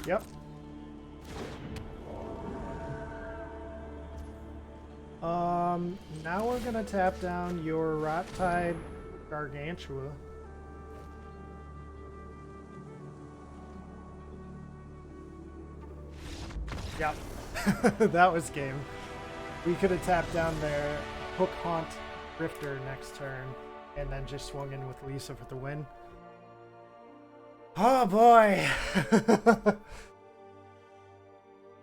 Yep. Now we're gonna tap down your Rot-Tide Gargantua. Yep. That was game. We could have tapped down their Hook Haunt Drifter next turn and then just swung in with Lisa for the win. Oh boy!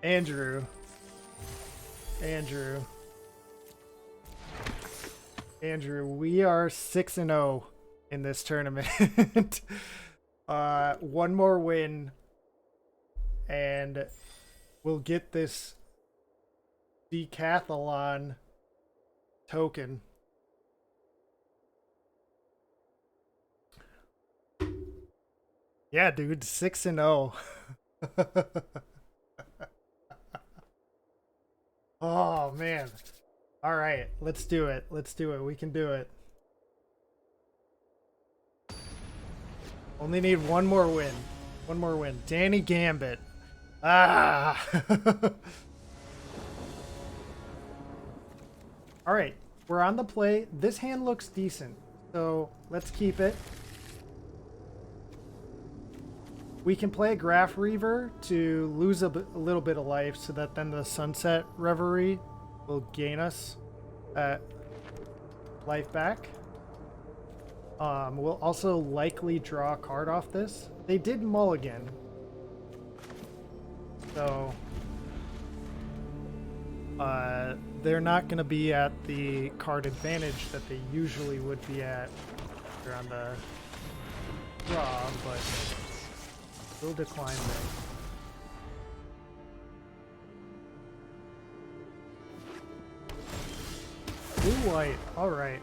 Andrew, we are 6-0 in this tournament. One more win and we'll get this decathlon token. Yeah, dude, 6-0. Oh man. All right, let's do it. Let's do it. We can do it. Only need one more win. One more win. Danny Gambit. Ah! Alright, we're on the play. This hand looks decent, so let's keep it. We can play a Graph Reaver to lose a little bit of life so that then the Sunset Reverie will gain us life back. We'll also likely draw a card off this. They did mulligan. So they're not going to be at the card advantage that they usually would be at if they're on the draw, but we'll decline them. Blue-white, alright.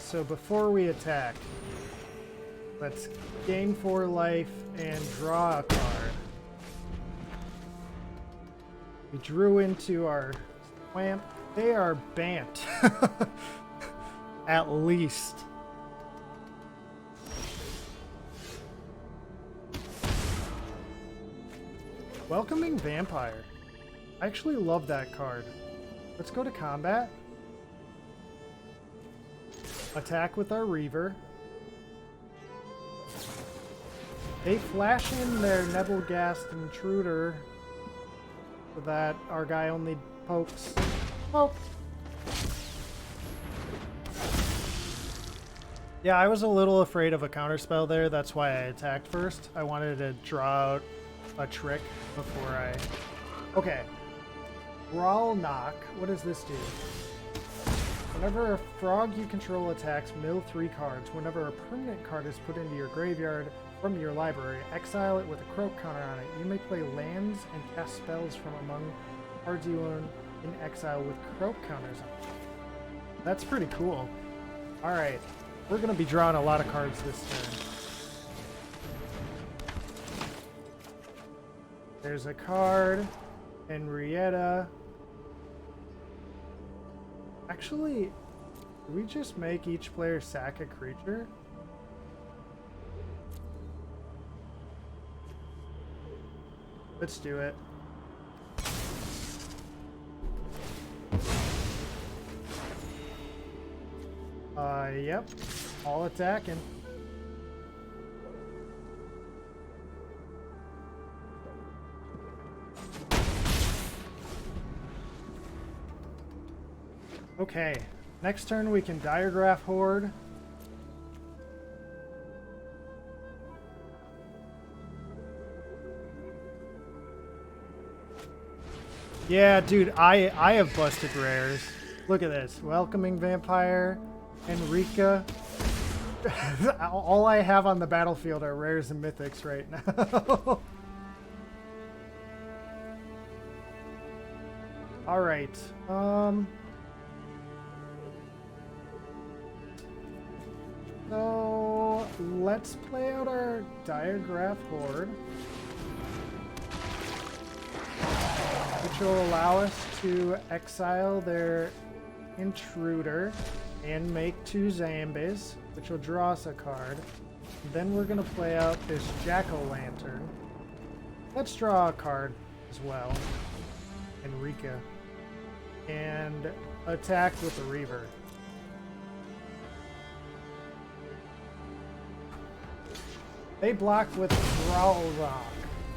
So before we attack, let's gain 4 life and draw a card. We drew into our swamp. They are Bant. At least. Welcoming Vampire. I actually love that card. Let's go to combat. Attack with our Reaver. They flash in their Nebelgast Intruder so that our guy only pokes. Oh! Yeah, I was a little afraid of a counterspell there. That's why I attacked first. I wanted to draw out a trick before I... Okay. Growl Knock. What does this do? Whenever a frog you control attacks, mill 3 cards. Whenever a permanent card is put into your graveyard from your library, exile it with a croak counter on it. You may play lands and cast spells from among cards you own in exile with croak counters on it. That's pretty cool. Alright, we're going to be drawing a lot of cards this turn. There's a card. Henrietta. Actually, do we just make each player sack a creature? Let's do it. Yep. All attacking. Okay, next turn we can Diagraph Horde. Yeah, dude, I have busted rares. Look at this. Welcoming Vampire, Enrica. All I have on the battlefield are rares and mythics right now. Alright, so let's play out our Diagraph Horde, which will allow us to exile their Intruder and make 2 Zombies, which will draw us a card. Then we're going to play out this Jack-o'-lantern. Let's draw a card as well, Enrica, and attack with the Reaver. They block with Growl Knock.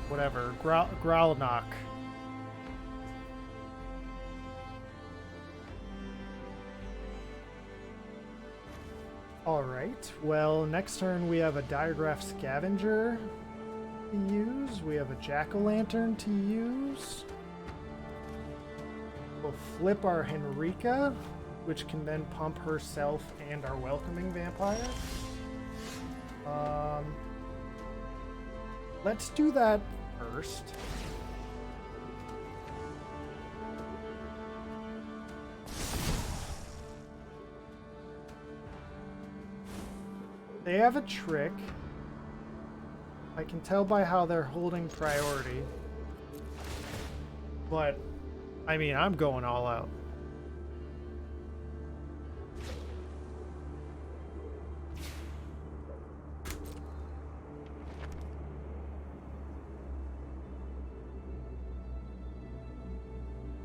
Whatever. Growl Knock. Alright. Well, next turn we have a Diagraph Scavenger to use. We have a Jack-o'-lantern to use. We'll flip our Henrica, which can then pump herself and our Welcoming Vampire. Let's do that first. They have a trick. I can tell by how they're holding priority. But, I mean, I'm going all out.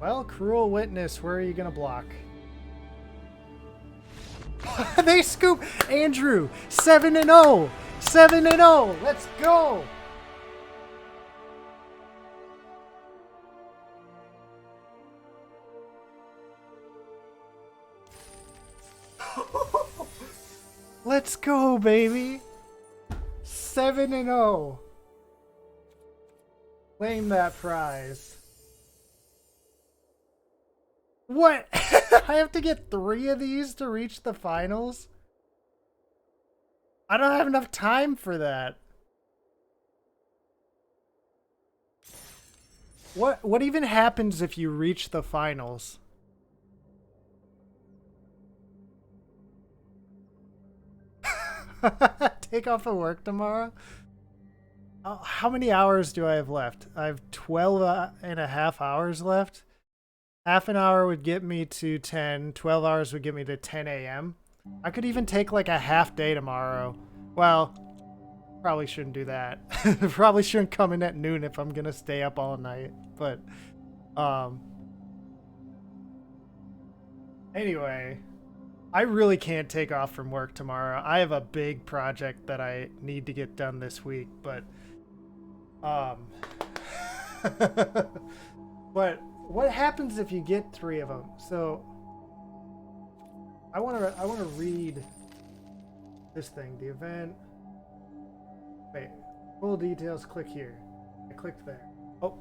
Well, Cruel Witness, where are you gonna block? They scoop Andrew 7-0. 7-0. Let's go. Let's go, baby. 7-0. Claim that prize. What? I have to get 3 of these to reach the finals? I don't have enough time for that. What even happens if you reach the finals? Take off of work tomorrow? How many hours do I have left? I have 12 and a half hours left. Half an hour would get me to 10. 12 hours would get me to 10 a.m. I could even take like a half day tomorrow. Well, probably shouldn't do that. Probably shouldn't come in at noon if I'm going to stay up all night. But, anyway, I really can't take off from work tomorrow. I have a big project that I need to get done this week, but, but what happens if you get 3 of them? So I want to read this thing. The event. Wait. Full details. Click here. I clicked there. Oh,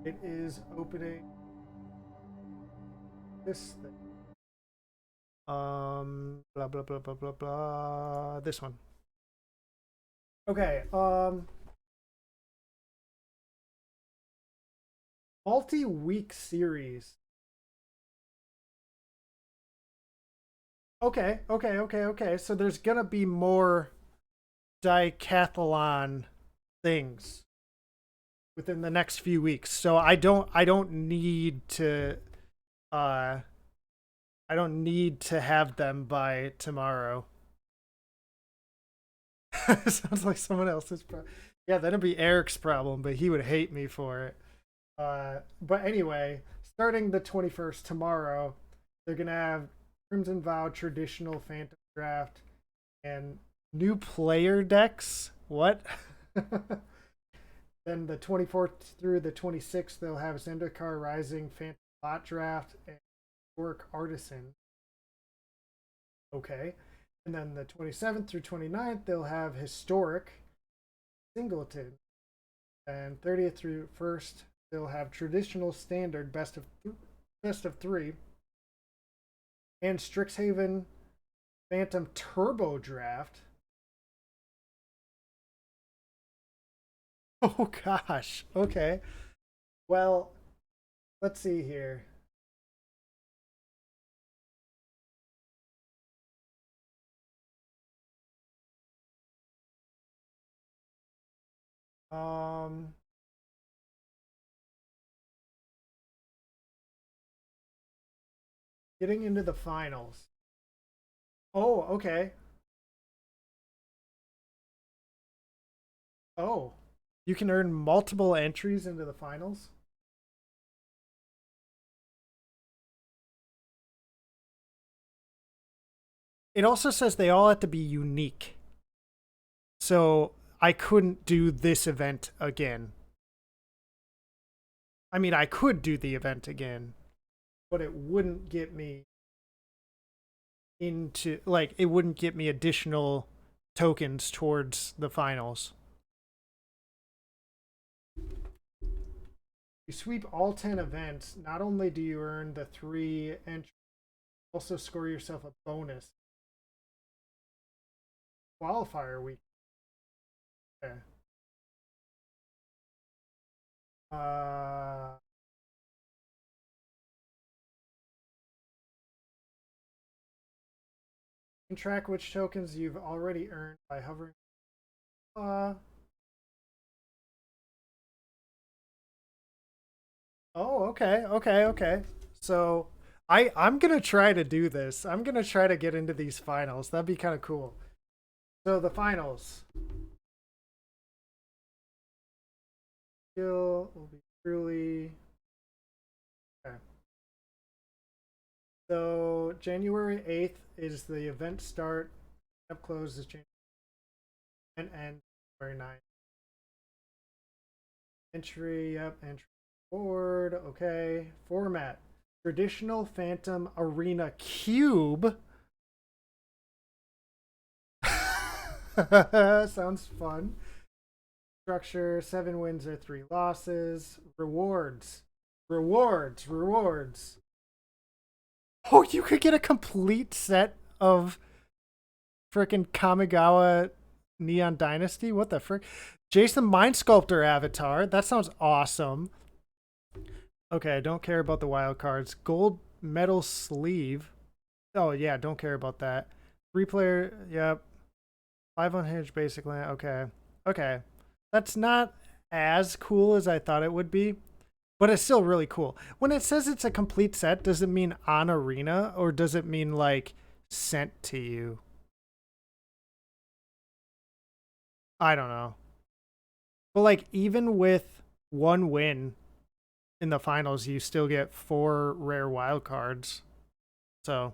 it is opening this thing. Blah blah blah blah blah blah. This one. Okay. Multi-week series. Okay. So there's gonna be more decathlon things within the next few weeks. So I don't need to I don't need to have them by tomorrow. Sounds like someone else's problem. Yeah, that'd be Eric's problem, but he would hate me for it. But anyway, starting the 21st tomorrow, they're gonna have Crimson Vow traditional Phantom Draft and new player decks. What? Then the 24th through the 26th, they'll have Zendikar Rising Phantom Bot Draft and Work Artisan. Okay. And then the 27th through 29th, they'll have Historic Singleton. And 30th through 1st, they'll have Traditional Standard Best of 3. And Strixhaven Phantom Turbo Draft. Oh gosh. Okay. Well, let's see here. Getting into the finals. Oh, okay. Oh, you can earn multiple entries into the finals. It also says they all have to be unique. So I couldn't do this event again. I mean, I could do the event again, but it wouldn't get me into, like, it wouldn't get me additional tokens towards the finals. You sweep all 10 events, not only do you earn the 3 entries, also score yourself a bonus. Qualifier week. Okay. You can track which tokens you've already earned by hovering. Oh, okay. So I'm gonna try to do this. I'm gonna try to get into these finals. That'd be kind of cool. So the finals. Skill will be truly. Okay. So January 8th is the event start. Up close is January and end January 9th. Entry, yep, entry board. Okay. Format. Traditional Phantom Arena Cube. Sounds fun. Structure, 7 wins or 3 losses. Rewards. Rewards. Oh, you could get a complete set of frickin' Kamigawa Neon Dynasty? What the frick? Jason Mind Sculptor avatar. That sounds awesome. Okay, I don't care about the wild cards. Gold metal sleeve. Oh, yeah, don't care about that. 3-player, yep. 5 unhinged basic land. Okay. Okay. That's not as cool as I thought it would be, but it's still really cool. When it says it's a complete set, does it mean on Arena or does it mean like sent to you? I don't know. But like even with 1 win in the finals, you still get 4 rare wild cards. So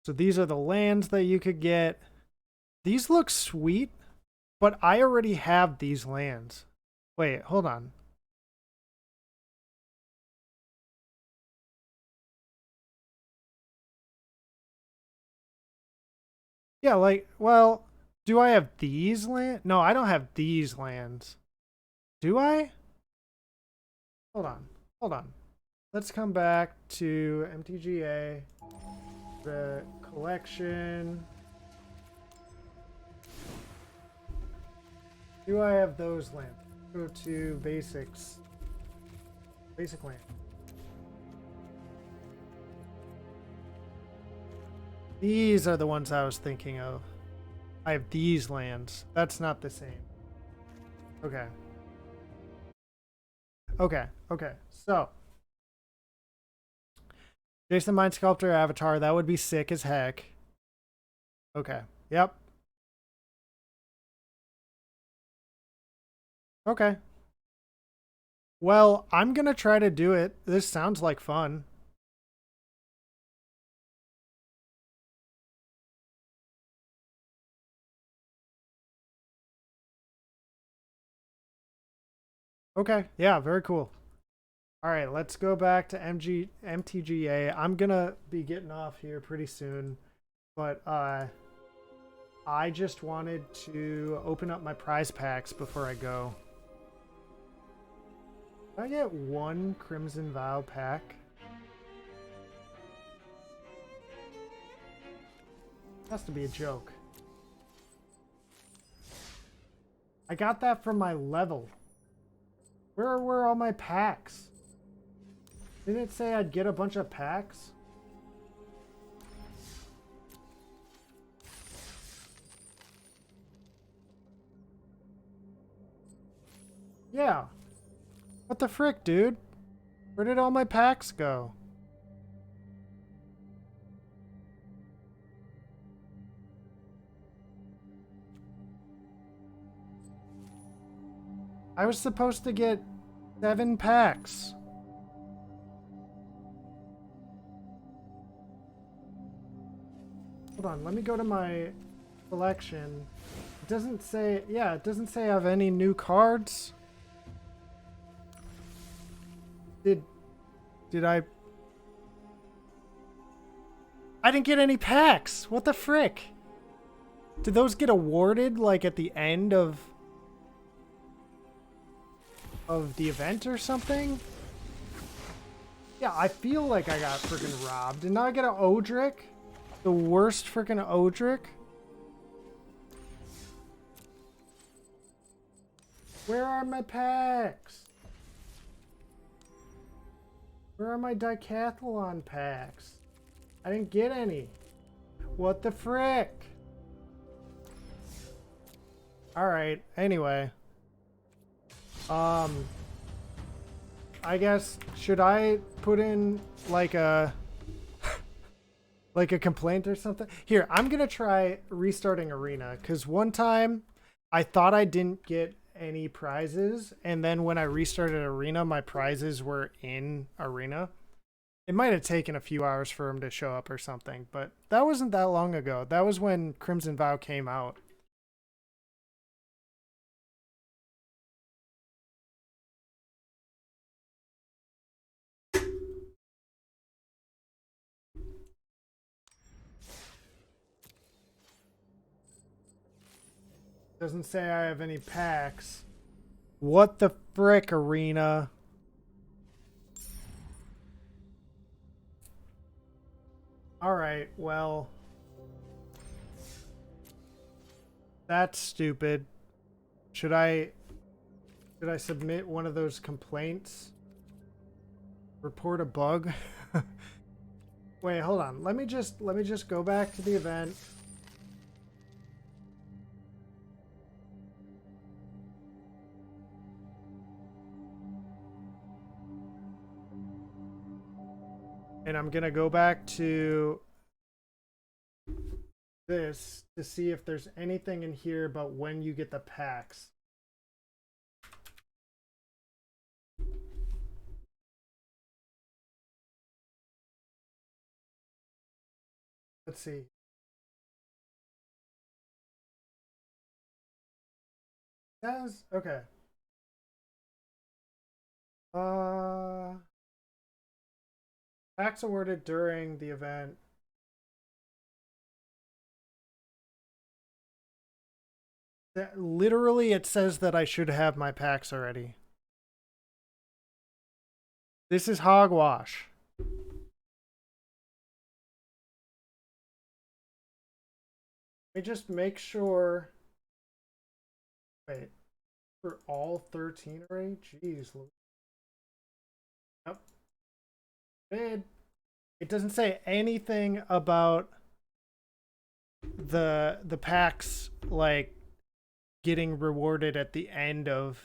these are the lands that you could get. These look sweet, but I already have these lands. Wait, hold on. Yeah, like, well, do I have these lands? No, I don't have these lands. Do I? Hold on. Let's come back to MTGA, the collection. Do I have those lands? Go to basics. Basic land. These are the ones I was thinking of. I have these lands. That's not the same. Okay. Okay. So, Jason Mind Sculptor avatar. That would be sick as heck. Okay. Yep. Okay. Well, I'm gonna try to do it. This sounds like fun. Okay. Yeah, very cool. All right, let's go back to MTGA. I'm gonna be getting off here pretty soon, but I just wanted to open up my prize packs before I go. Did I get 1 Crimson Vow pack? Has to be a joke. I got that from my level. Where were all my packs? Didn't it say I'd get a bunch of packs? Yeah. What the frick, dude? Where did all my packs go? I was supposed to get 7 packs. Hold on, let me go to my collection. It doesn't say, yeah, it doesn't say I have any new cards. Did I didn't get any packs. What the frick? Did those get awarded like at the end of the event or something? Yeah, I feel like I got freaking robbed. And now I get an Odric? The worst freaking Odric? Where are my packs? Where are my Decathlon packs? I didn't get any. What the frick? Alright, anyway. I guess, should I put in like a like a complaint or something? Here, I'm gonna try restarting Arena, because one time I thought I didn't get any prizes. And then when I restarted Arena, my prizes were in Arena. It might have taken a few hours for them to show up or something, but that wasn't that long ago. That was when Crimson Vow came out. Doesn't say I have any packs. What the frick, Arena? Alright, well. That's stupid. Should I submit one of those complaints? Report a bug? Wait, hold on. Let me just go back to the event. And I'm gonna go back to this to see if there's anything in here about when you get the packs. Let's see. Yes, okay. Packs awarded during the event. That literally it says that I should have my packs already. This is hogwash. Let me just make sure. Wait, for all 13 already? Jeez. Yep. It doesn't say anything about the packs like getting rewarded at the end of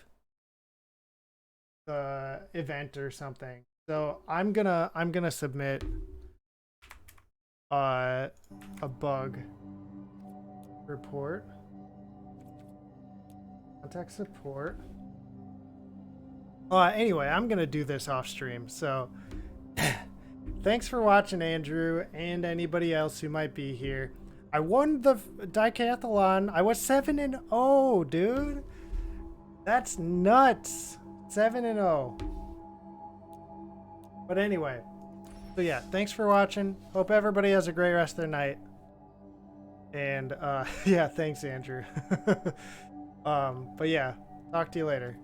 the event or something. So I'm gonna submit a bug report. Contact support. Anyway, I'm gonna do this off stream. So thanks for watching, Andrew, and anybody else who might be here. I won the Decathlon. I was 7-0, dude. That's nuts. 7-0. But anyway, so yeah, thanks for watching. Hope everybody has a great rest of their night. And yeah, thanks, Andrew. But yeah, talk to you later.